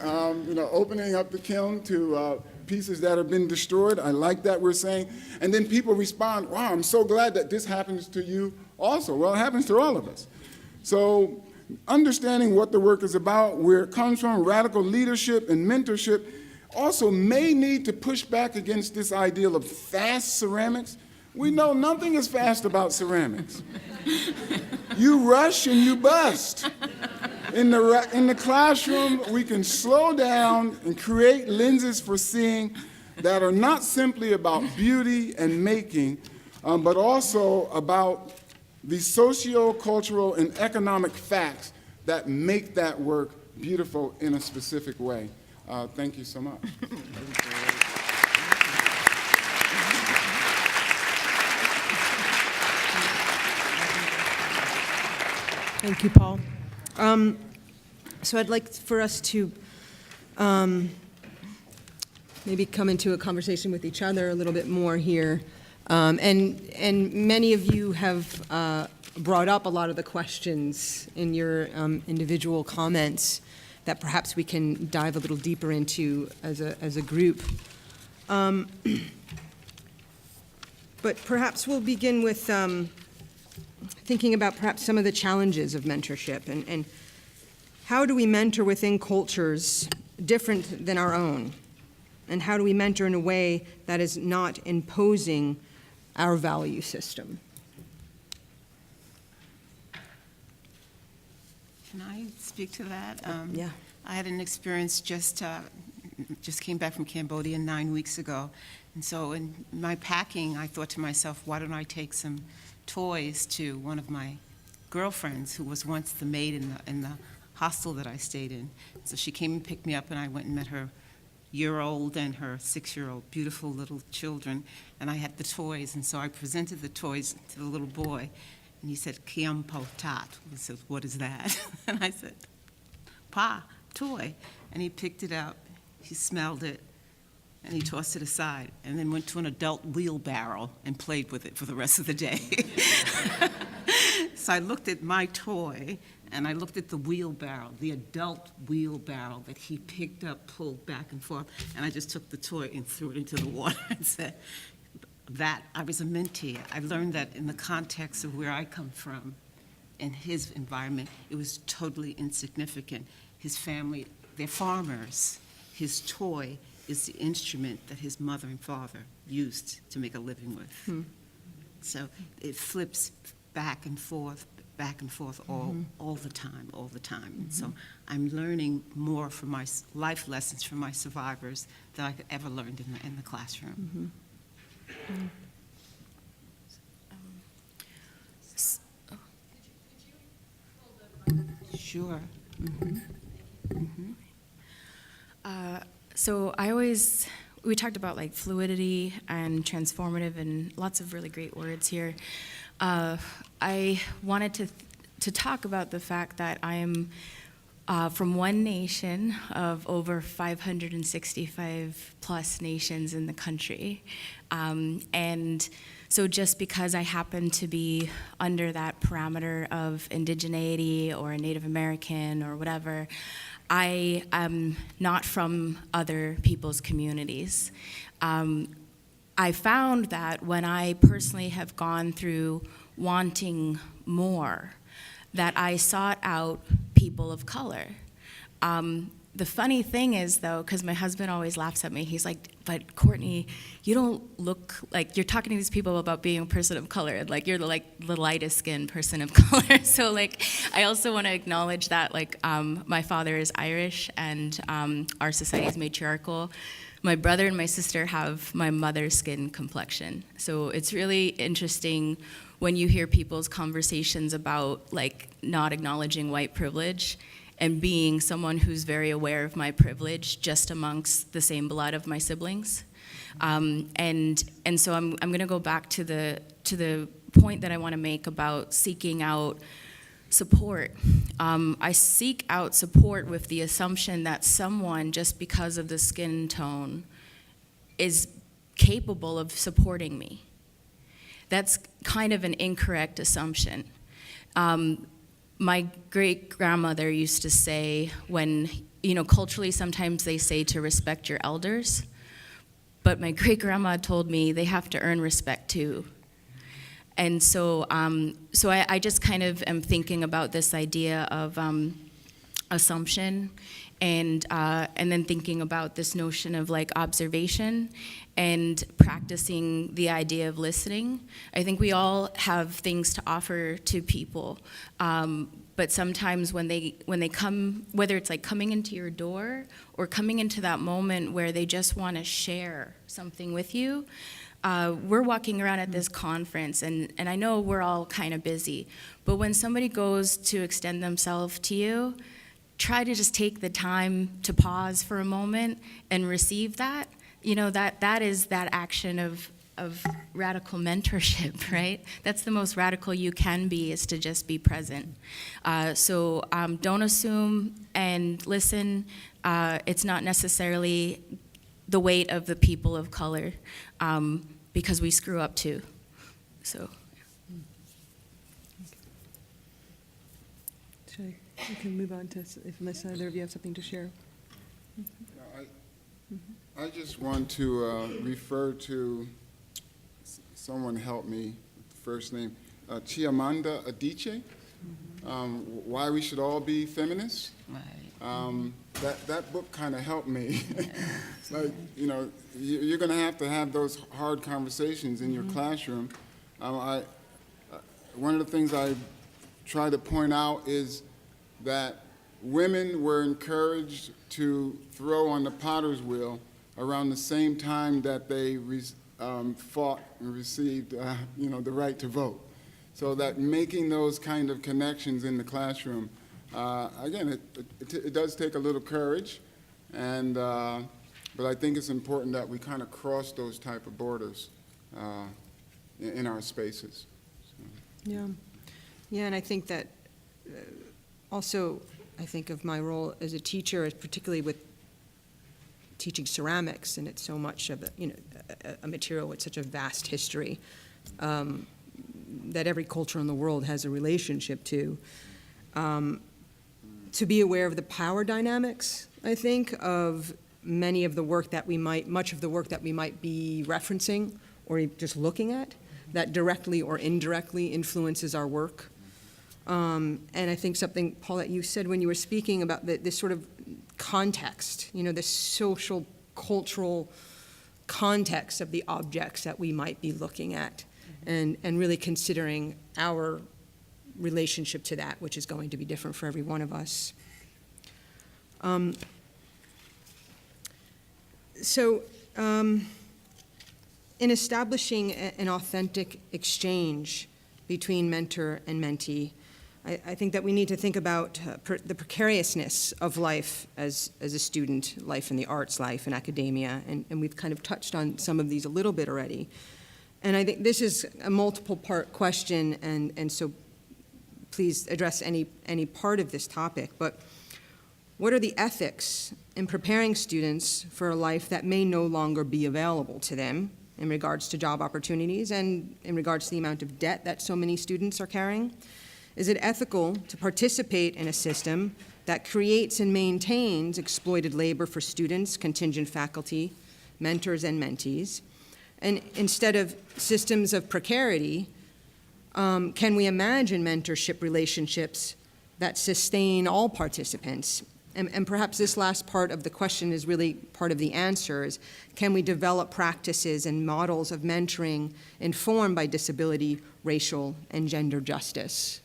S6: Opening up the kiln to pieces that have been destroyed. I like that we're saying. And then people respond, wow, I'm so glad that this happens to you also. Well, it happens to all of us. So understanding what the work is about, where it comes from, radical leadership and mentorship, also may need to push back against this ideal of fast ceramics. We know nothing is fast about ceramics. You rush and you bust. In the classroom, we can slow down and create lenses for seeing that are not simply about beauty and making, but also about the socio-cultural and economic facts that make that work beautiful in a specific way. Thank you so much.
S2: Thank you, Paul. So I'd like for us to maybe come into a conversation with each other a little bit more here. And many of you have brought up a lot of the questions in your individual comments that perhaps we can dive a little deeper into as a group. But perhaps we'll begin with thinking about perhaps some of the challenges of mentorship and how do we mentor within cultures different than our own? And how do we mentor in a way that is not imposing our value system?
S3: Can I speak to that?
S2: Yeah.
S3: I had an experience just came back from Cambodia 9 weeks ago. And so in my packing, I thought to myself, why don't I take some toys to one of my girlfriends who was once the maid in the hostel that I stayed in. So she came and picked me up, and I went and met her year-old and her 6-year-old beautiful little children, and I had the toys, and so I presented the toys to the little boy, and he said, "Kiam po tat." He said, "What is that?" And I said, "Pa, toy." And he picked it up, he smelled it, and he tossed it aside, and then went to an adult wheelbarrow and played with it for the rest of the day. So I looked at my toy, and I looked at the wheelbarrow, the adult wheelbarrow that he picked up, pulled back and forth, and I just took the toy and threw it into the water and said, that I was a mentee. I learned that in the context of where I come from, in his environment, it was totally insignificant. His family, they're farmers. His toy is the instrument that his mother and father used to make a living with. So it flips back and forth all the time. And so I'm learning more from my life lessons from my survivors than I could ever learn in the classroom. Sure.
S4: So we talked about like fluidity and transformative and lots of really great words here. I wanted to talk about the fact that I am from one nation of over 565 plus nations in the country. And so just because I happen to be under that parameter of indigeneity or Native American or whatever, I am not from other people's communities. I found that when I personally have gone through wanting more, that I sought out people of color. the funny thing is, though, because my husband always laughs at me, he's like, but Courtney, you don't look like, you're talking to these people about being a person of color, and like, you're the lightest skinned person of color. So like, I also want to acknowledge that, like, my father is Irish, and our society is matriarchal. My brother and my sister have my mother's skin complexion. So it's really interesting when you hear people's conversations about like not acknowledging white privilege and being someone who's very aware of my privilege just amongst the same blood of my siblings. And so I'm gonna go back to the point that I wanna make about seeking out support. I seek out support with the assumption that someone, just because of the skin tone, is capable of supporting me. That's kind of an incorrect assumption. My great-grandmother used to say when, culturally sometimes they say to respect your elders, but my great-grandma told me they have to earn respect too. And so I just kind of am thinking about this idea of assumption, and then thinking about this notion of like observation and practicing the idea of listening. I think we all have things to offer to people, but sometimes when they come, whether it's like coming into your door or coming into that moment where they just want to share something with you, we're walking around at this conference, and I know we're all kind of busy, but when somebody goes to extend themselves to you, try to just take the time to pause for a moment and receive that. That is that action of radical mentorship, right? That's the most radical you can be, is to just be present. So don't assume and listen. It's not necessarily the weight of the people of color, because we screw up too. So.
S2: We can move on to, unless either of you have something to share.
S6: I just want to refer to, someone help me with the first name, Chimamanda Adichie, Why We Should All Be Feminists.
S3: Right.
S6: That book kind of helped me. It's like, you're going to have those hard conversations in your classroom. One of the things I try to point out is that women were encouraged to throw on the potter's wheel around the same time that they fought and received, the right to vote. So that making those kind of connections in the classroom, again, it does take a little courage, and but I think it's important that we kind of cross those type of borders in our spaces. So.
S2: Yeah, and I think that also, I think of my role as a teacher, particularly with teaching ceramics, and it's so much of a material with such a vast history that every culture in the world has a relationship to be aware of the power dynamics, I think, of much of the work that we might be referencing or just looking at, that directly or indirectly influences our work. And I think something, Paul, that you said when you were speaking about this sort of context, this social, cultural context of the objects that we might be looking at, and really considering our relationship to that, which is going to be different for every one of us. In establishing an authentic exchange between mentor and mentee, I think that we need to think about the precariousness of life as a student, life in the arts, life in academia, and we've kind of touched on some of these a little bit already. And I think this is a multiple-part question, and so please address any part of this topic. But what are the ethics in preparing students for a life that may no longer be available to them in regards to job opportunities and in regards to the amount of debt that so many students are carrying? Is it ethical to participate in a system that creates and maintains exploited labor for students, contingent faculty, mentors, and mentees? And instead of systems of precarity, can we imagine mentorship relationships that sustain all participants And perhaps this last part of the question is really part of the answer, is can we develop practices and models of mentoring informed by disability, racial, and gender justice?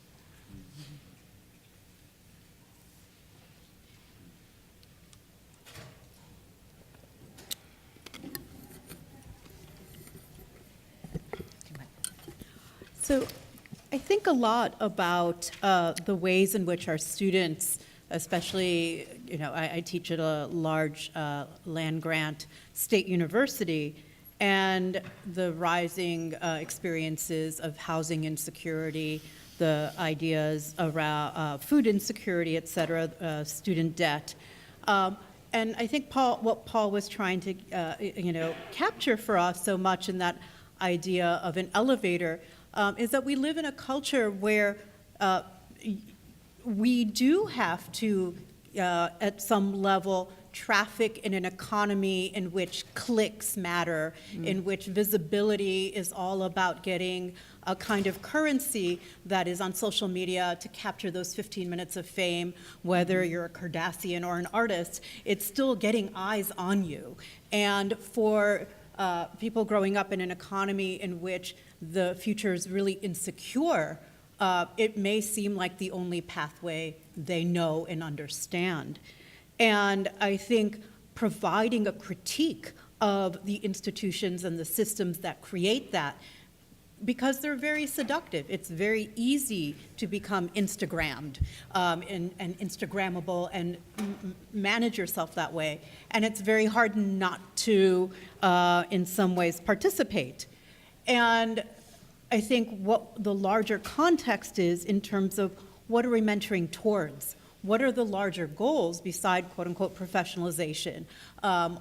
S5: So I think a lot about the ways in which our students, especially, I teach at a large land-grant state university, and the rising experiences of housing insecurity, the ideas around food insecurity, et cetera, student debt. And I think what Paul was trying to, capture for us so much in that idea of an elevator is that we live in a culture where we do have to, at some level, traffic in an economy in which clicks matter, in which visibility is all about getting a kind of currency that is on social media to capture those 15 minutes of fame, whether you're a Kardashian or an artist, it's still getting eyes on you. And for people growing up in an economy in which the future is really insecure, it may seem like the only pathway they know and understand. And I think providing a critique of the institutions and the systems that create that, because they're very seductive. It's very easy to become Instagrammed and Instagrammable and manage yourself that way. And it's very hard not to, in some ways, participate. And I think what the larger context is in terms of what are we mentoring towards? What are the larger goals beside quote-unquote professionalization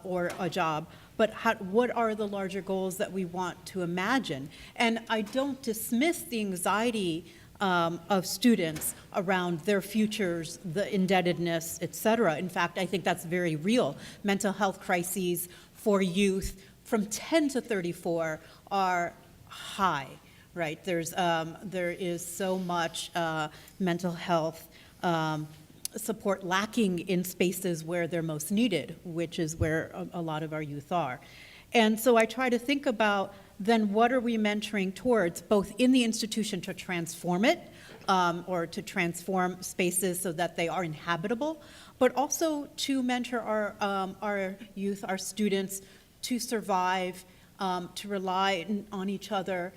S5: or a job? But what are the larger goals that we want to imagine? And I don't dismiss the anxiety of students around their futures, the indebtedness, et cetera. In fact, I think that's very real. Mental health crises for youth from 10 to 34 are high, right? There is so much mental health support lacking in spaces where they're most needed, which is where a lot of our youth are. And so I try to think about then what are we mentoring towards, both in the institution to transform it, or to transform spaces so that they are inhabitable, but also to mentor our youth, our students, to survive, to rely on each other,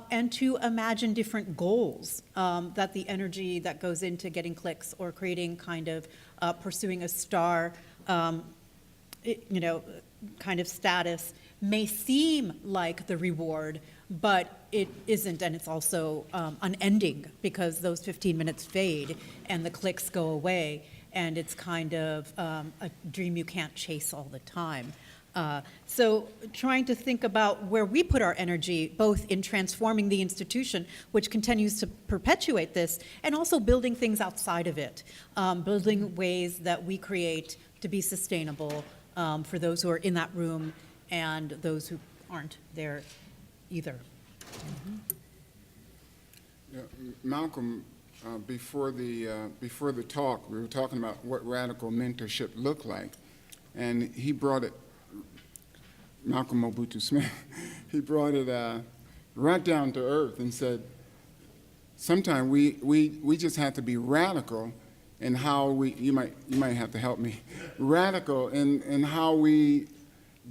S5: and to imagine different goals, that the energy that goes into getting clicks or creating kind of pursuing a star, kind of status may seem like the reward, but it isn't, and it's also unending because those 15 minutes fade and the clicks go away, and it's kind of a dream you can't chase all the time. So trying to think about where we put our energy, both in transforming the institution, which continues to perpetuate this, and also building things outside of it, building ways that we create to be sustainable for those who are in that room and those who aren't there either.
S6: Yeah, Malcolm, before the talk, we were talking about what radical mentorship looked like, and he brought it. Malcolm Mobutu Smith, he brought it right down to earth and said, sometimes we just have to be radical in how we, you might have to help me, radical in how we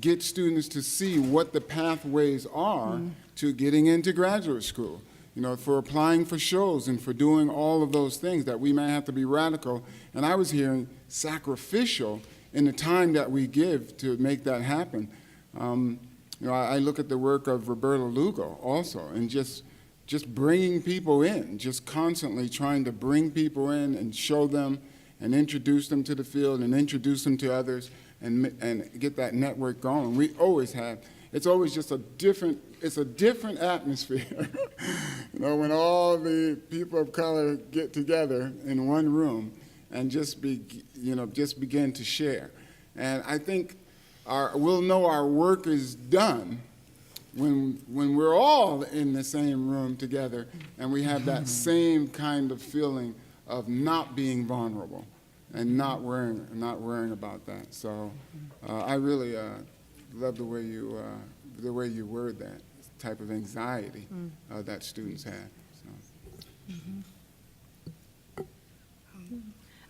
S6: get students to see what the pathways are to getting into graduate school. For applying for shows and for doing all of those things, that we may have to be radical. And I was hearing sacrificial in the time that we give to make that happen. I look at the work of Roberta Lugo also, and just bringing people in, just constantly trying to bring people in and show them and introduce them to the field and introduce them to others and get that network going. We always have. It's always just a different atmosphere, when all the people of color get together in one room and just begin to share. And I think we'll know our work is done when we're all in the same room together and we have that same kind of feeling of not being vulnerable. and not worrying about that. So I really love the way you word that type of anxiety that students have. So.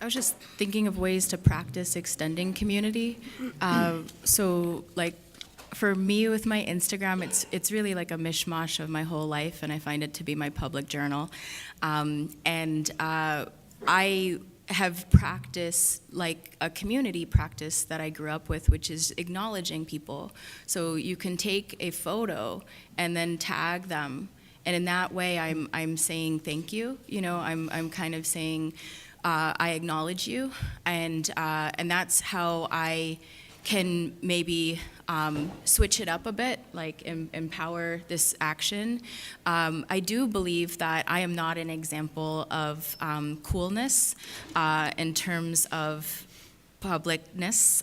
S4: I was just thinking of ways to practice extending community. So, like, for me with my Instagram, it's really like a mishmash of my whole life, and I find it to be my public journal. I have practiced like a community practice that I grew up with, which is acknowledging people. So you can take a photo and then tag them, and in that way, I'm saying thank you. You know, I'm kind of saying I acknowledge you, and that's how I can maybe switch it up a bit, like empower this action. I do believe that I am not an example of coolness in terms of publicness,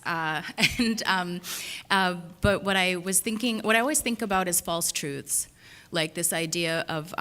S4: but what I always think about is false truths, like this idea of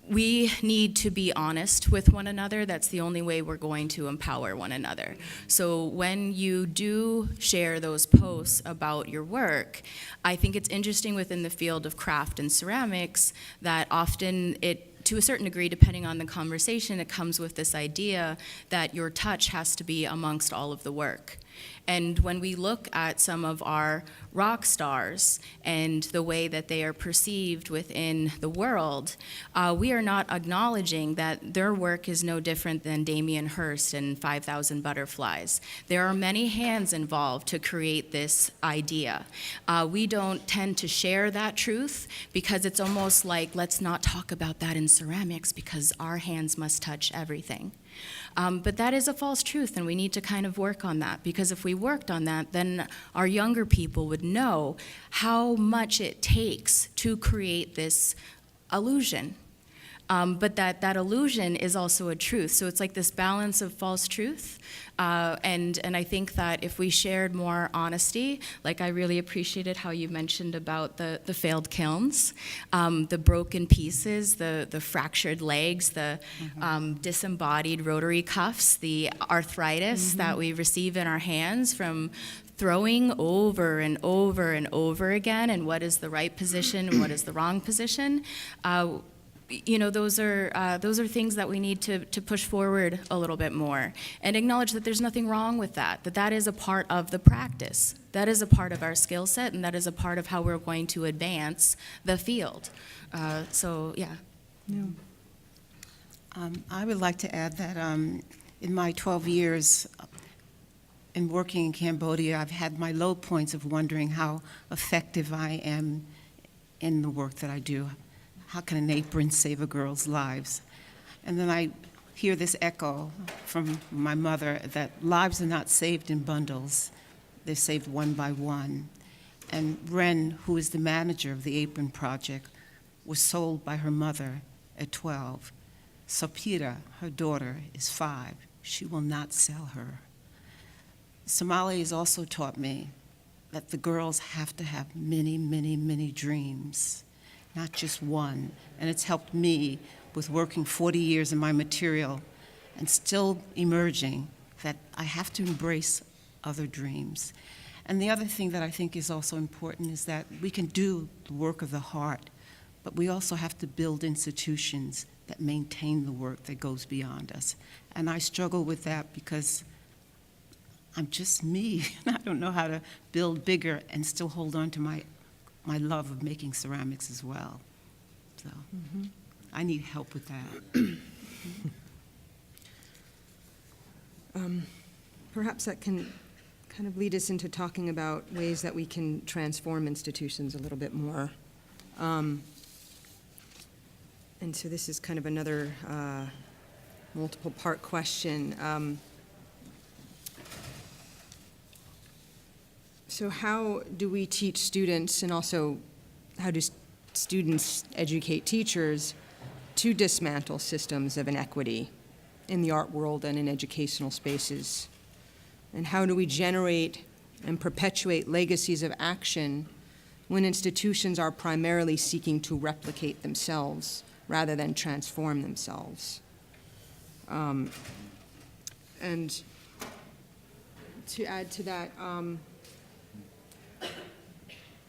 S4: we need to be honest with one another. That's the only way we're going to empower one another. So when you do share those posts about your work, I think it's interesting within the field of craft and ceramics that often to a certain degree, depending on the conversation, it comes with this idea that your touch has to be amongst all of the work. And when we look at some of our rock stars and the way that they are perceived within the world, we are not acknowledging that their work is no different than Damien Hirst and 5,000 Butterflies. There are many hands involved to create this idea. We don't tend to share that truth because it's almost like, let's not talk about that in ceramics because our hands must touch everything. But that is a false truth, and we need to kind of work on that, because if we worked on that, then our younger people would know how much it takes to create this illusion. But that illusion is also a truth. So it's like this balance of false truth. And I think that if we shared more honesty, like I really appreciated how you mentioned about the failed kilns, the broken pieces, the fractured legs, the disembodied rotary cuffs, the arthritis that we receive in our hands from throwing over and over and over again, and what is the right position and what is the wrong position. You know, those are things that we need to push forward a little bit more and acknowledge that there's nothing wrong with that is a part of the practice. That is a part of our skill set, and that is a part of how we're going to advance the field. So, yeah.
S3: I would like to add that in my 12 years in working in Cambodia, I've had my low points of wondering how effective I am in the work that I do. How can an apron save a girl's lives? And then I hear this echo from my mother that lives are not saved in bundles. They're saved one by one. And Ren, who is the manager of the Apron Project, was sold by her mother at 12. Sopira, her daughter, is 5. She will not sell her. Somalia has also taught me that the girls have to have many, many, many dreams, not just one. And it's helped me with working 40 years in my material and still emerging that I have to embrace other dreams. And the other thing that I think is also important is that we can do the work of the heart, but we also have to build institutions that maintain the work that goes beyond us. And I struggle with that because I'm just me, and I don't know how to build bigger and still hold on to my love of making ceramics as well. So I need help with that.
S2: Perhaps that can kind of lead us into talking about ways that we can transform institutions a little bit more. And so this is kind of another multiple part question. So how do we teach students, and also how do students educate teachers to dismantle systems of inequity in the art world and in educational spaces? And how do we generate and perpetuate legacies of action when institutions are primarily seeking to replicate themselves rather than transform themselves? And to add to that,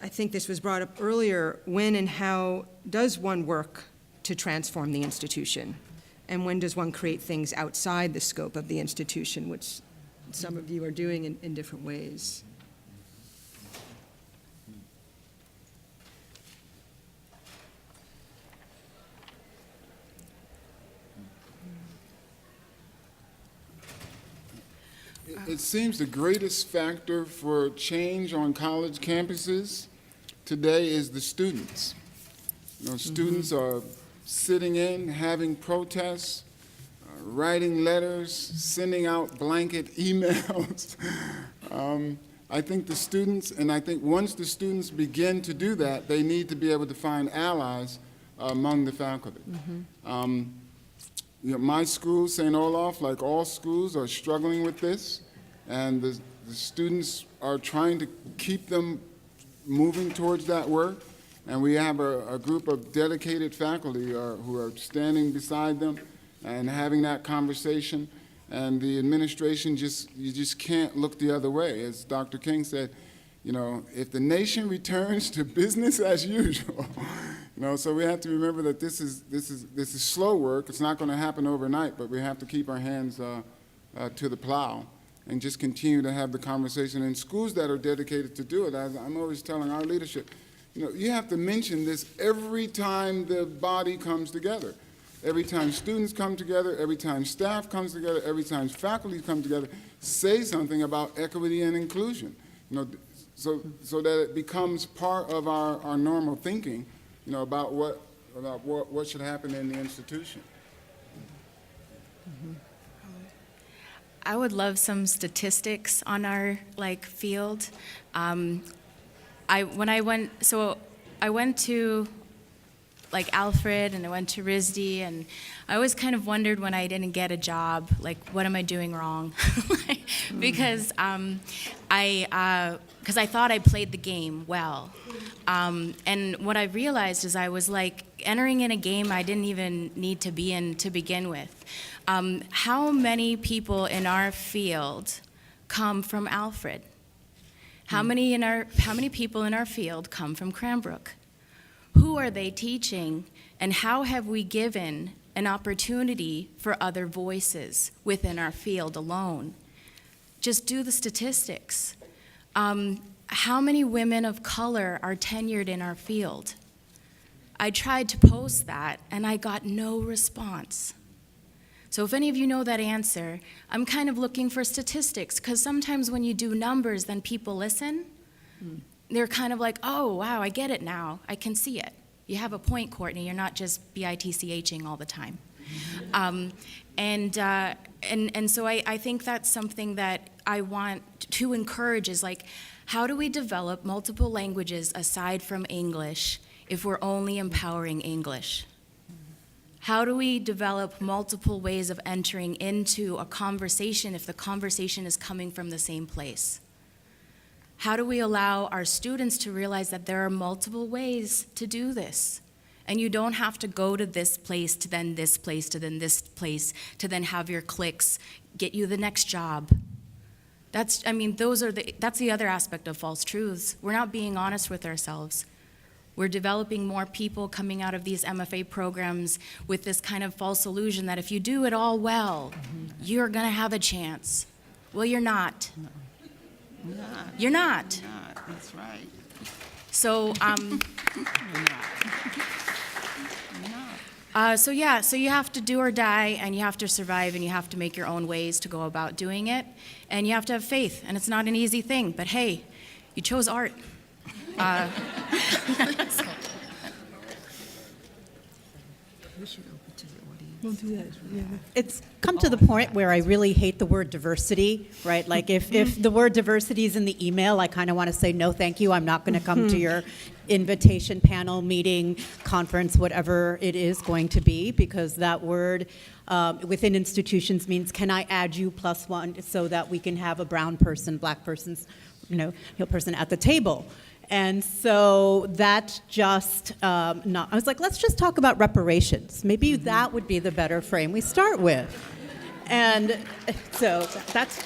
S2: I think this was brought up earlier, when and how does one work to transform the institution? And when does one create things outside the scope of the institution, which some of you are doing in different ways?
S6: It seems the greatest factor for change on college campuses today is the students. You know, students are sitting in, having protests, writing letters, sending out blanket emails. I think the students, and I think once the students begin to do that, they need to be able to find allies among the faculty. You know, my school, St. Olaf, like all schools, are struggling with this, and the students are trying to keep them moving towards that work. And we have a group of dedicated faculty who are standing beside them and having that conversation. And the administration you just can't look the other way. As Dr. King said, you know, if the nation returns to business as usual, you know, so we have to remember that this is slow work. It's not going to happen overnight, but we have to keep our hands to the plow and just continue to have the conversation. And schools that are dedicated to do it, as I'm always telling our leadership, you know, you have to mention this every time the body comes together. Every time students come together, every time staff comes together, every time faculty come together, say something about equity and inclusion. You know, so that it becomes part of our normal thinking, you know, about what should happen in the institution.
S4: I would love some statistics on our field. I went to Alfred, and I went to RISD, and I always kind of wondered when I didn't get a job, what am I doing wrong? Because I thought I played the game well. And what I realized is I was entering in a game I didn't even need to be in to begin with. How many people in our field come from Alfred? How many people in our field come from Cranbrook? Who are they teaching, and how have we given an opportunity for other voices within our field alone? Just do the statistics. How many women of color are tenured in our field? I tried to post that, and I got no response. So if any of you know that answer, I'm kind of looking for statistics, because sometimes when you do numbers, then people listen. They're kind of like, oh, wow, I get it now. I can see it. You have a point, Courtney. You're not just bitching all the time. And so I think that's something that I want to encourage is how do we develop multiple languages aside from English if we're only empowering English? How do we develop multiple ways of entering into a conversation if the conversation is coming from the same place? How do we allow our students to realize that there are multiple ways to do this? And you don't have to go to this place, to then this place, to then this place, to then have your clicks get you the next job. That's the other aspect of false truths. We're not being honest with ourselves. We're developing more people coming out of these MFA programs with this kind of false illusion that if you do it all well, you're gonna have a chance. Well, you're not. You're not.
S3: That's right.
S4: So, so you have to do or die, and you have to survive, and you have to make your own ways to go about doing it, and you have to have faith, and it's not an easy thing, but hey, you chose art.
S5: It's come to the point where I really hate the word diversity, right? If the word diversity is in the email, I kind of want to say, no, thank you. I'm not going to come to your invitation, panel, meeting, conference, whatever it is going to be, because that word within institutions means, can I add you +1 so that we can have a brown person, black person's, person at the table? And so that just, I was like, let's just talk about reparations. Maybe that would be the better frame we start with. And so that's,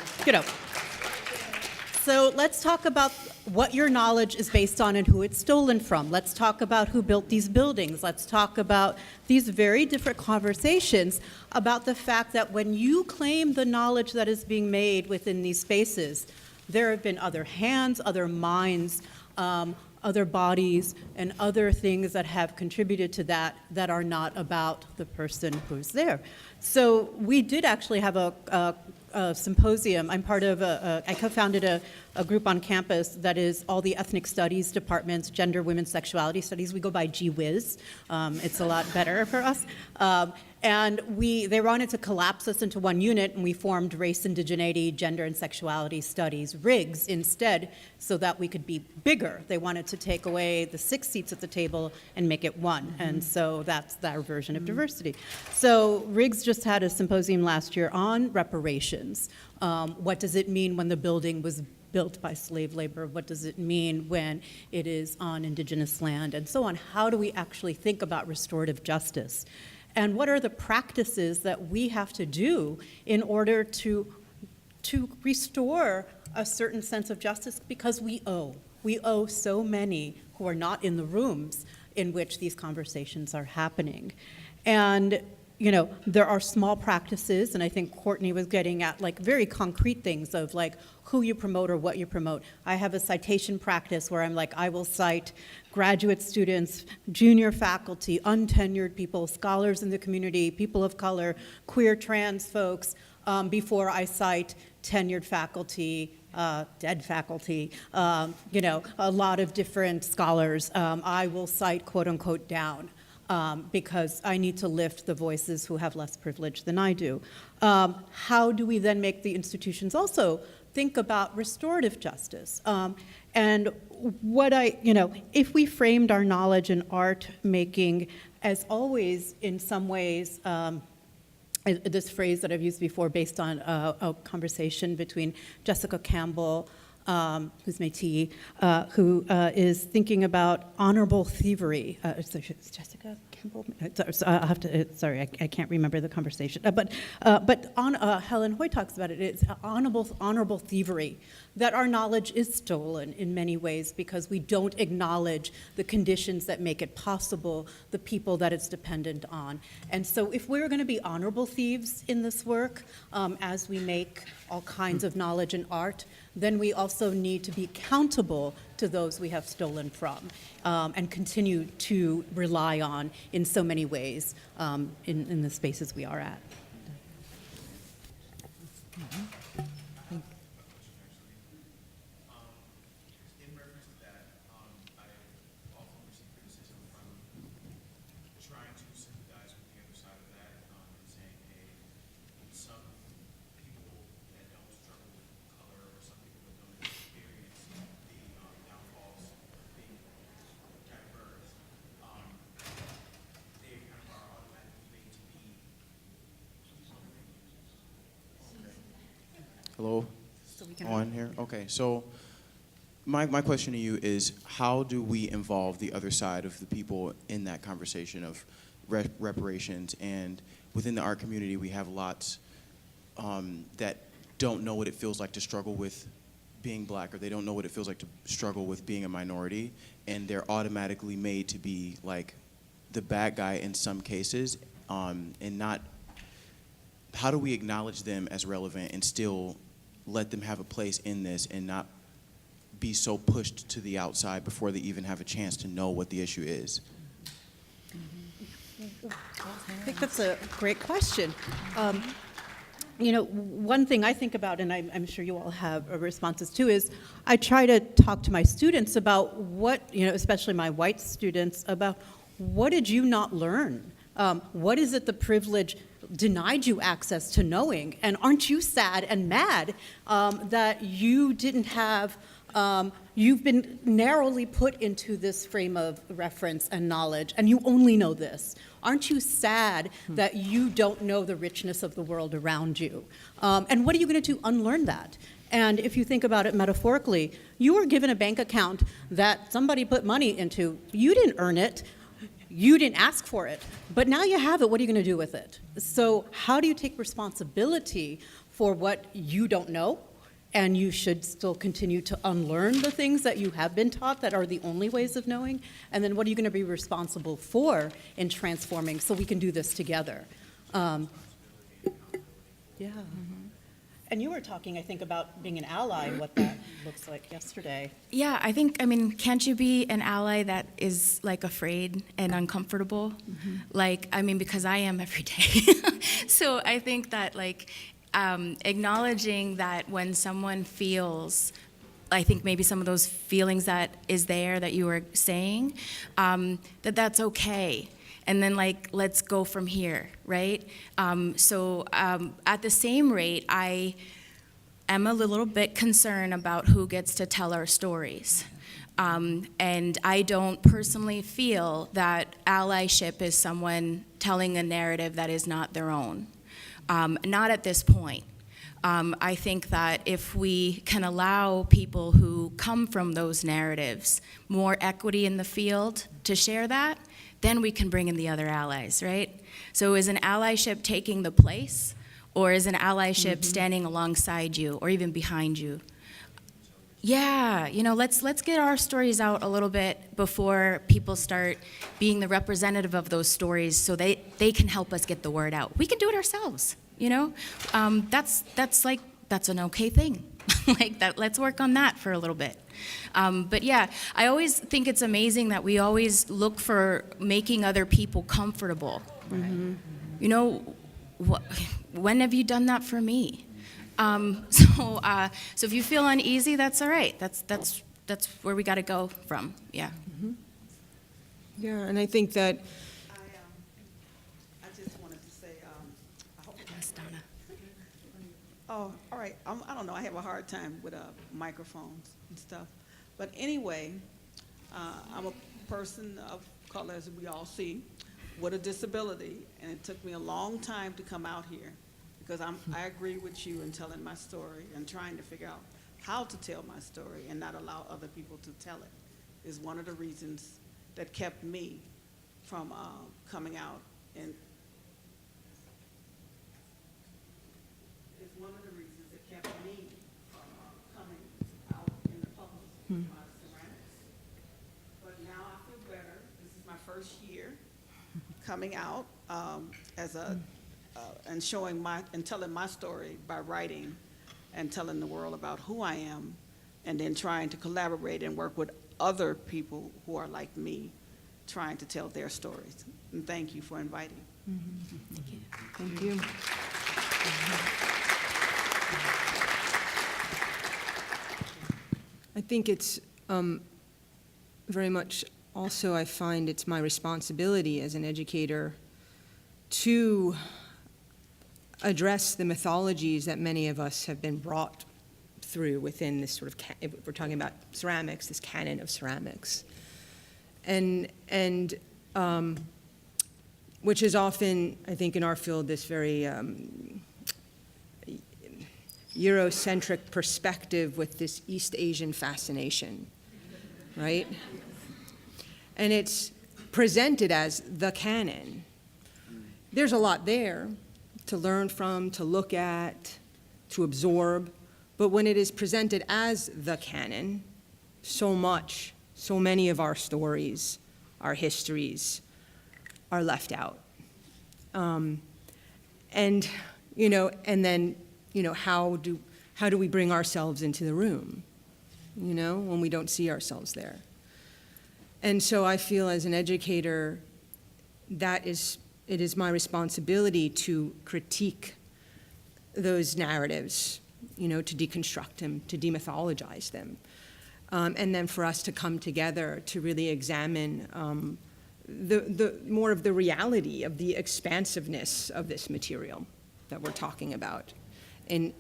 S5: So let's talk about what your knowledge is based on and who it's stolen from. Let's talk about who built these buildings. Let's talk about these very different conversations about the fact that when you claim the knowledge that is being made within these spaces, there have been other hands, other minds, other bodies, and other things that have contributed to that that are not about the person who's there. So we did actually have a symposium. I'm part of I co-founded a group on campus that is all the ethnic studies departments, gender, women's sexuality studies. We go by GWiz. It's a lot better for us. And they wanted to collapse us into one unit, and we formed race, indigeneity, gender, and sexuality studies, Briggs, instead, so that we could be bigger. They wanted to take away the 6 seats at the table and make it one. And so that's their version of diversity. So Briggs just had a symposium last year on reparations. What does it mean when the building was built by slave labor? What does it mean when it is on indigenous land, and so on? How do we actually think about restorative justice? And what are the practices that we have to do in order to restore a certain sense of justice? Because we owe so many who are not in the rooms in which these conversations are happening. And there are small practices, and I think Courtney was getting at like very concrete things of like who you promote or what you promote. I have a citation practice where I'm like, I will cite graduate students, junior faculty, untenured people, scholars in the community, people of color, queer, trans folks, before I cite tenured faculty, dead faculty, a lot of different scholars. I will cite quote unquote down. Because I need to lift the voices who have less privilege than I do. How do we then make the institutions also think about restorative justice? And if we framed our knowledge in art making as always, in some ways, this phrase that I've used before based on a conversation between Jessica Campbell, who's Métis, who is thinking about honorable thievery. Is Jessica Campbell? I'll have to. Sorry, I can't remember the conversation. But Helen Hoy talks about it. It's honorable thievery. That our knowledge is stolen in many ways because we don't acknowledge the conditions that make it possible, the people that it's dependent on. And so if we're going to be honorable thieves in this work, as we make all kinds of knowledge and art, then we also need to be accountable to those we have stolen from and continue to rely on in so many ways in the spaces we are at.
S7: Hello? On here? Okay, so my question to you is, how do we involve the other side of the people in that conversation of reparations? And within the art community, we have lots that don't know what it feels like to struggle with being black, or they don't know what it feels like to struggle with being a minority, and they're automatically made to be like the bad guy in some cases, and not, how do we acknowledge them as relevant and still let them have a place in this and not be so pushed to the outside before they even have a chance to know what the issue is?
S5: I think that's a great question. One thing I think about, and I'm sure you all have responses too, is I try to talk to my students about what, especially my white students, about what did you not learn? What is it the privilege denied you access to knowing? And aren't you sad and mad that you didn't have, you've been narrowly put into this frame of reference and knowledge, and you only know this? Aren't you sad that you don't know the richness of the world around you? And what are you going to do to unlearn that? And if you think about it metaphorically, you were given a bank account that somebody put money into. You didn't earn it. You didn't ask for it, but now you have it. What are you going to do with it? So how do you take responsibility for what you don't know? And you should still continue to unlearn the things that you have been taught that are the only ways of knowing. And then what are you going to be responsible for in transforming so we can do this together? Yeah. And you were talking, I think, about being an ally, what that looks like yesterday.
S4: Yeah, I mean, can't you be an ally that is like afraid and uncomfortable? Like, I mean, because I am every day. So I think that like acknowledging that when someone feels, I think maybe some of those feelings that is there that you were saying, that's okay. And then like, let's go from here, right? So at the same rate, I am a little bit concerned about who gets to tell our stories. And I don't personally feel that allyship is someone telling a narrative that is not their own. Not at this point. I think that if we can allow people who come from those narratives more equity in the field to share that, then we can bring in the other allies, right? So is an allyship taking the place, or is an allyship standing alongside you or even behind you? Yeah, you know, let's get our stories out a little bit before people start being the representative of those stories so they can help us get the word out. We can do it ourselves, you know? That's an okay thing. Like that, let's work on that for a little bit. But yeah, I always think it's amazing that we always look for making other people comfortable. You know, when have you done that for me? So if you feel uneasy, that's all right. That's where we got to go from. Yeah.
S2: Yeah, and I think that
S8: I just wanted to say, I hope.
S4: Yes, Donna.
S8: Oh, all right. I don't know. I have a hard time with microphones and stuff. But anyway, I'm a person of color, as we all see, with a disability, and it took me a long time to come out here because I agree with you in telling my story and trying to figure out how to tell my story and not allow other people to tell it is one of the reasons that kept me from coming out and is one of the reasons that kept me from coming out in the public with my ceramics. But now I feel better. This is my first year coming out as a and showing and telling my story by writing and telling the world about who I am, and then trying to collaborate and work with other people who are like me, trying to tell their stories. And thank you for inviting.
S2: Thank you. I think it's very much also, I find it's my responsibility as an educator to address the mythologies that many of us have been brought through within this sort of, if we're talking about ceramics, this canon of ceramics. And which is often, I think in our field, this very Eurocentric perspective with this East Asian fascination, right? And it's presented as the canon. There's a lot there to learn from, to look at, to absorb, but when it is presented as the canon, so many of our stories, our histories, are left out. And then, how do we bring ourselves into the room, when we don't see ourselves there? And so I feel as an educator, it is my responsibility to critique those narratives, to deconstruct them, to demythologize them. And then for us to come together to really examine the more of the reality of the expansiveness of this material that we're talking about, and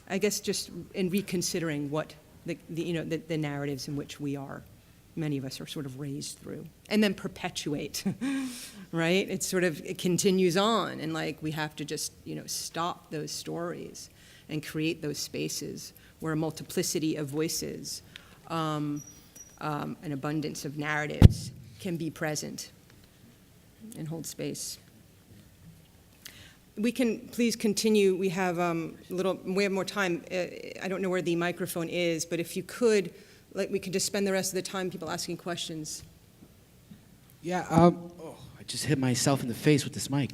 S2: I guess just in reconsidering what the narratives in which many of us are sort of raised through, and then perpetuate, right? It continues on, and we have to just stop those stories and create those spaces where a multiplicity of voices an abundance of narratives can be present and hold space. We can please continue. We have we have more time. I don't know where the microphone is, but if you could, we could just spend the rest of the time people asking questions.
S9: Yeah, I just hit myself in the face with this mic.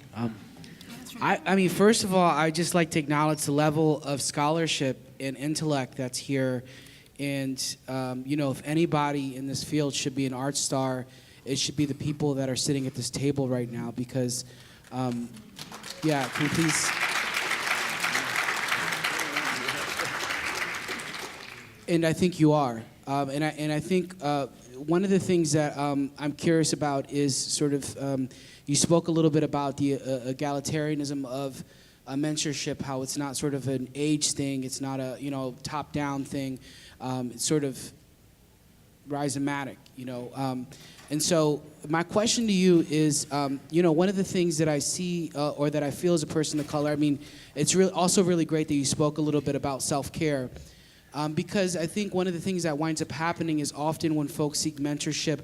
S9: I mean, first of all, I'd just like to acknowledge the level of scholarship and intellect that's here. And, if anybody in this field should be an art star, it should be the people that are sitting at this table right now because, yeah, can you please? And I think you are. And I think one of the things that I'm curious about is sort of, you spoke a little bit about the egalitarianism of mentorship, how it's not sort of an age thing, it's not a top-down thing, it's sort of rhizomatic, And so my question to you is, one of the things that I see or that I feel as a person of color, I mean, it's also really great that you spoke a little bit about self-care. Because I think one of the things that winds up happening is often when folks seek mentorship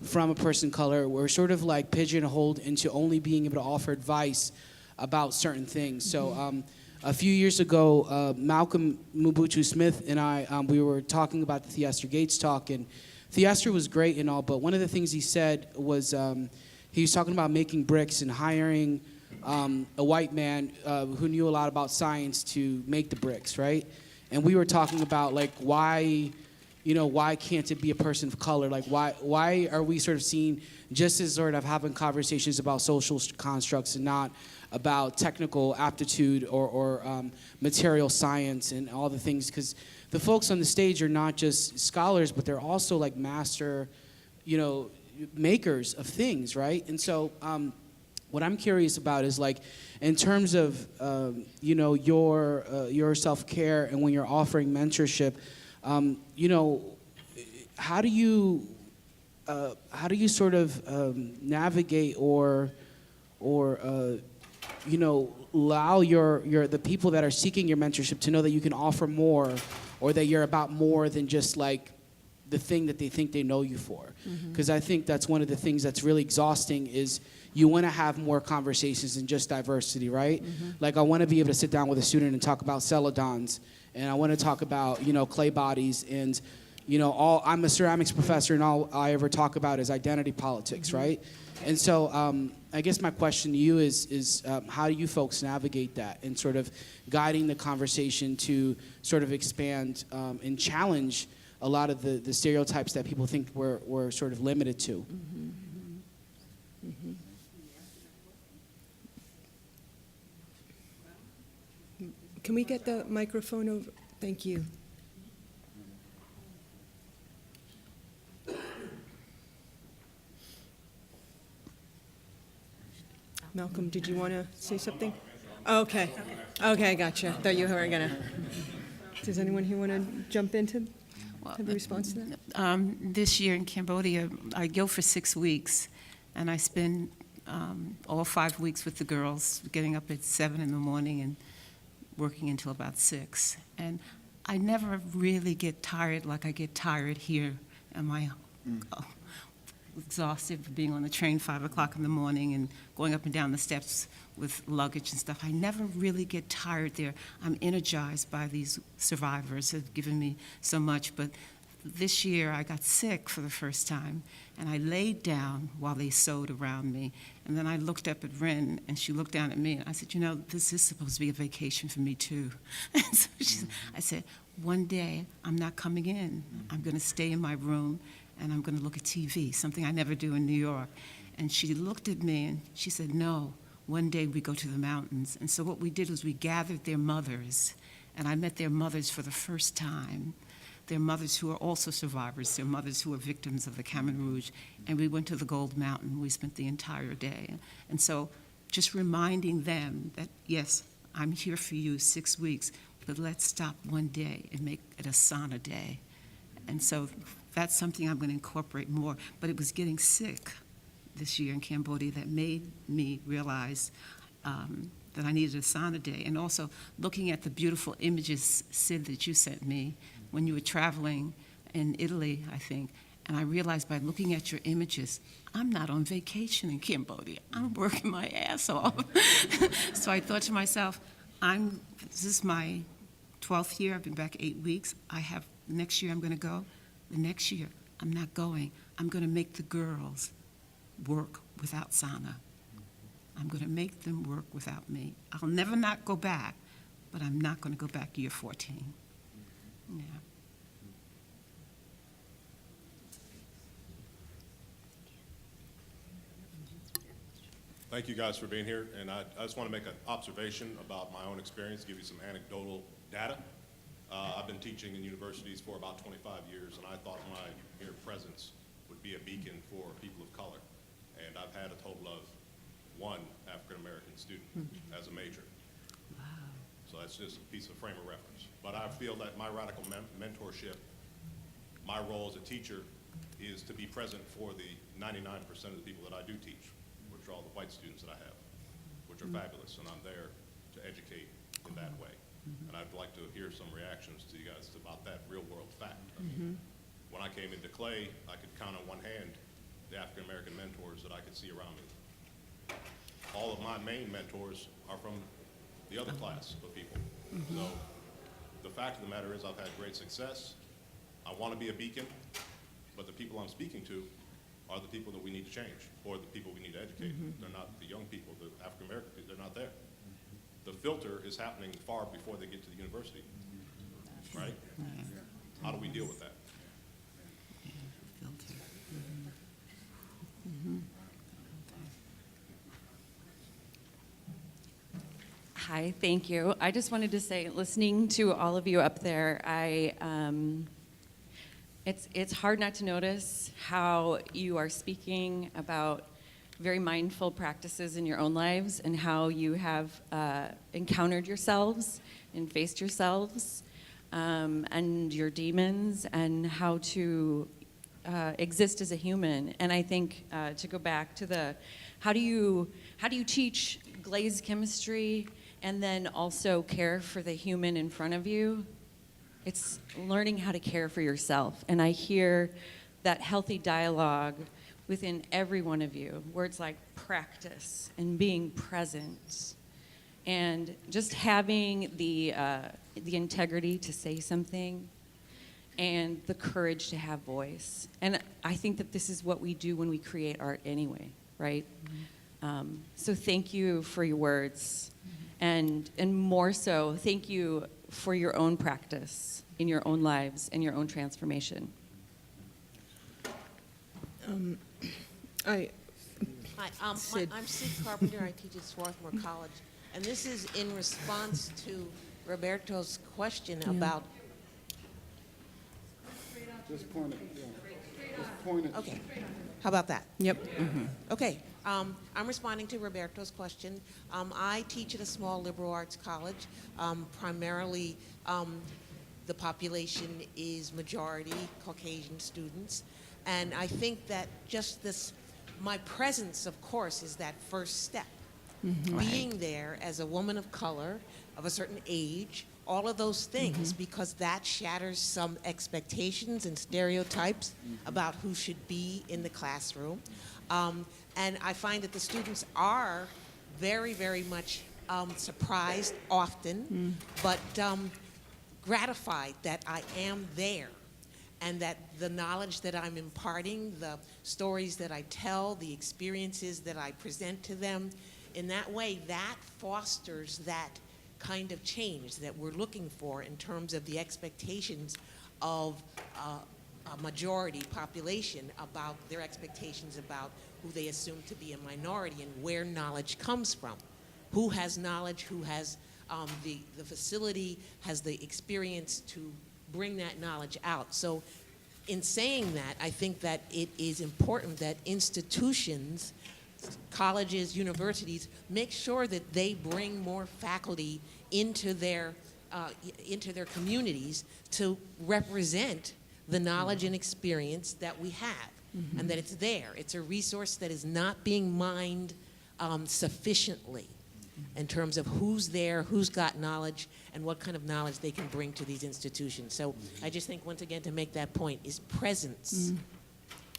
S9: from a person of color, we're sort of like pigeonholed into only being able to offer advice about certain things. So a few years ago, Malcolm Mobutu Smith and I, we were talking about the Theaster Gates talk, and Theaster was great and all, but one of the things he said was he was talking about making bricks and hiring a white man who knew a lot about science to make the bricks, right? And we were talking about like why can't it be a person of color? Like why are we sort of seen just as sort of having conversations about social constructs and not about technical aptitude or material science and all the things? Because the folks on the stage are not just scholars, but they're also like master, makers of things, right? And so what I'm curious about is like, in terms of your self-care and when you're offering mentorship, how do you sort of navigate or allow the people that are seeking your mentorship to know that you can offer more, or that you're about more than just like the thing that they think they know you for? Because I think that's one of the things that's really exhausting is you want to have more conversations than just diversity, right? Like I want to be able to sit down with a student and talk about celadons, and I want to talk about, clay bodies, and, I'm a ceramics professor, and all I ever talk about is identity politics, right? And so I guess my question to you is how do you folks navigate that and sort of guiding the conversation to sort of expand and challenge a lot of the stereotypes that people think we're sort of limited to?
S2: Can we get the microphone over? Thank you. Malcolm, did you want to say something? Okay. Okay, gotcha. Thought you were going to. Does anyone here want to jump into have a response to that?
S3: This year in Cambodia, I go for 6 weeks, and I spend all 5 weeks with the girls, getting up at 7 in the morning and working until about 6. And I never really get tired like I get tired here. Am I exhausted for being on the train 5 o'clock in the morning and going up and down the steps with luggage and stuff? I never really get tired there. I'm energized by these survivors who have given me so much. But this year I got sick for the first time, and I laid down while they sewed around me. And then I looked up at Rin, and she looked down at me, and I said, this is supposed to be a vacation for me too. And so I said, one day I'm not coming in. I'm going to stay in my room, and I'm going to look at TV, something I never do in New York. And she looked at me, and she said, no, one day we go to the mountains. And so what we did was we gathered their mothers, and I met their mothers for the first time. Their mothers who are also survivors, their mothers who are victims of the Khmer Rouge, and we went to the Gold Mountain. We spent the entire day. And so just reminding them that, yes, I'm here for you 6 weeks, but let's stop one day and make it a sauna day. And so that's something I'm going to incorporate more. But it was getting sick this year in Cambodia that made me realize that I needed a sauna day. And also looking at the beautiful images, Sid, that you sent me when you were traveling in Italy, I think, And I realized by looking at your images, I'm not on vacation in Cambodia. I'm working my ass off. So I thought to myself, this is my 12th year. I've been back 8 weeks. Next year I'm going to go. The next year I'm not going. I'm going to make the girls work without Zhanna. I'm going to make them work without me. I'll never not go back, but I'm not going to go back year 14. Yeah.
S10: Thank you guys for being here, and I just want to make an observation about my own experience, give you some anecdotal data. I've been teaching in universities for about 25 years, and I thought my mere presence would be a beacon for people of color. And I've had a total of 1 African-American student as a major. Wow. So that's just a piece of frame of reference. But I feel that my radical mentorship, my role as a teacher, is to be present for the 99% of the people that I do teach, which are all the white students that I have, which are fabulous, and I'm there to educate in that way. And I'd like to hear some reactions to you guys about that real-world fact. I mean, when I came into Clay, I could count on one hand the African-American mentors that I could see around me. All of my main mentors are from the other class of people. So the fact of the matter is I've had great success. I want to be a beacon, but the people I'm speaking to are the people that we need to change, or the people we need to educate. They're not the young people, the African-American people, they're not there. The filter is happening far before they get to the university, right? How do we deal with that?
S11: Hi, thank you. I just wanted to say, listening to all of you up there, it's hard not to notice how you are speaking about very mindful practices in your own lives and how you have encountered yourselves and faced yourselves and your demons and how to exist as a human. And I think to go back to how do you teach glazed chemistry and then also care for the human in front of you? It's learning how to care for yourself. And I hear that healthy dialogue within every one of you, where it's like practice and being present and just having the integrity to say something and the courage to have voice. And I think that this is what we do when we create art anyway, right? So thank you for your words. And more so, thank you for your own practice in your own lives and your own transformation.
S12: Hi, I'm Sid Carpenter. I teach at Swarthmore College. And this is in response to Roberto's question about...
S6: Just point it, yeah. Just point it.
S12: Okay. How about that?
S2: Yep.
S12: Okay. I'm responding to Roberto's question. I teach at a small liberal arts college. Primarily, the population is majority Caucasian students. And I think that just my presence, of course, is that first step. Being there as a woman of color, of a certain age, all of those things, because that shatters some expectations and stereotypes about who should be in the classroom. And I find that the students are very, very much surprised often, but gratified that I am there and that the knowledge that I'm imparting, the stories that I tell, the experiences that I present to them, in that way, that fosters that kind of change that we're looking for in terms of the expectations of a majority population, about their expectations about who they assume to be a minority and where knowledge comes from. Who has knowledge, who has the facility, has the experience to bring that knowledge out. So in saying that, I think that it is important that institutions, colleges, universities, make sure that they bring more faculty into their communities to represent the knowledge and experience that we have, and that it's there. It's a resource that is not being mined sufficiently in terms of who's there, who's got knowledge, and what kind of knowledge they can bring to these institutions. So I just think, once again, to make that point, is presence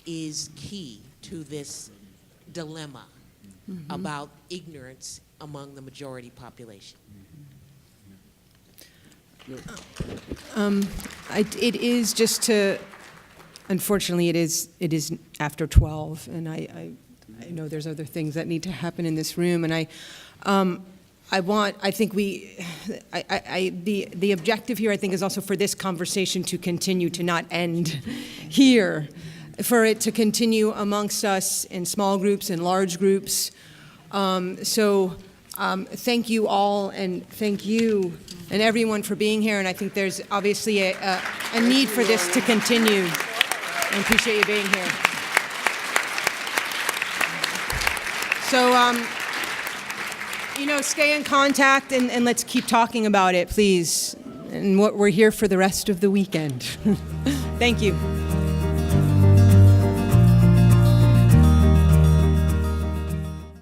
S12: is key to this dilemma about ignorance among the majority population.
S2: It is just to, unfortunately, it is after 12, and I know there's other things that need to happen in this room, and the objective here, I think, is also for this conversation to continue, to not end here, for it to continue amongst us in small groups and large groups. Thank you all, and thank you and everyone for being here, and I think there's obviously a need for this to continue. I appreciate you being here. So, stay in contact, and let's keep talking about it, please. And we're here for the rest of the weekend. Thank you.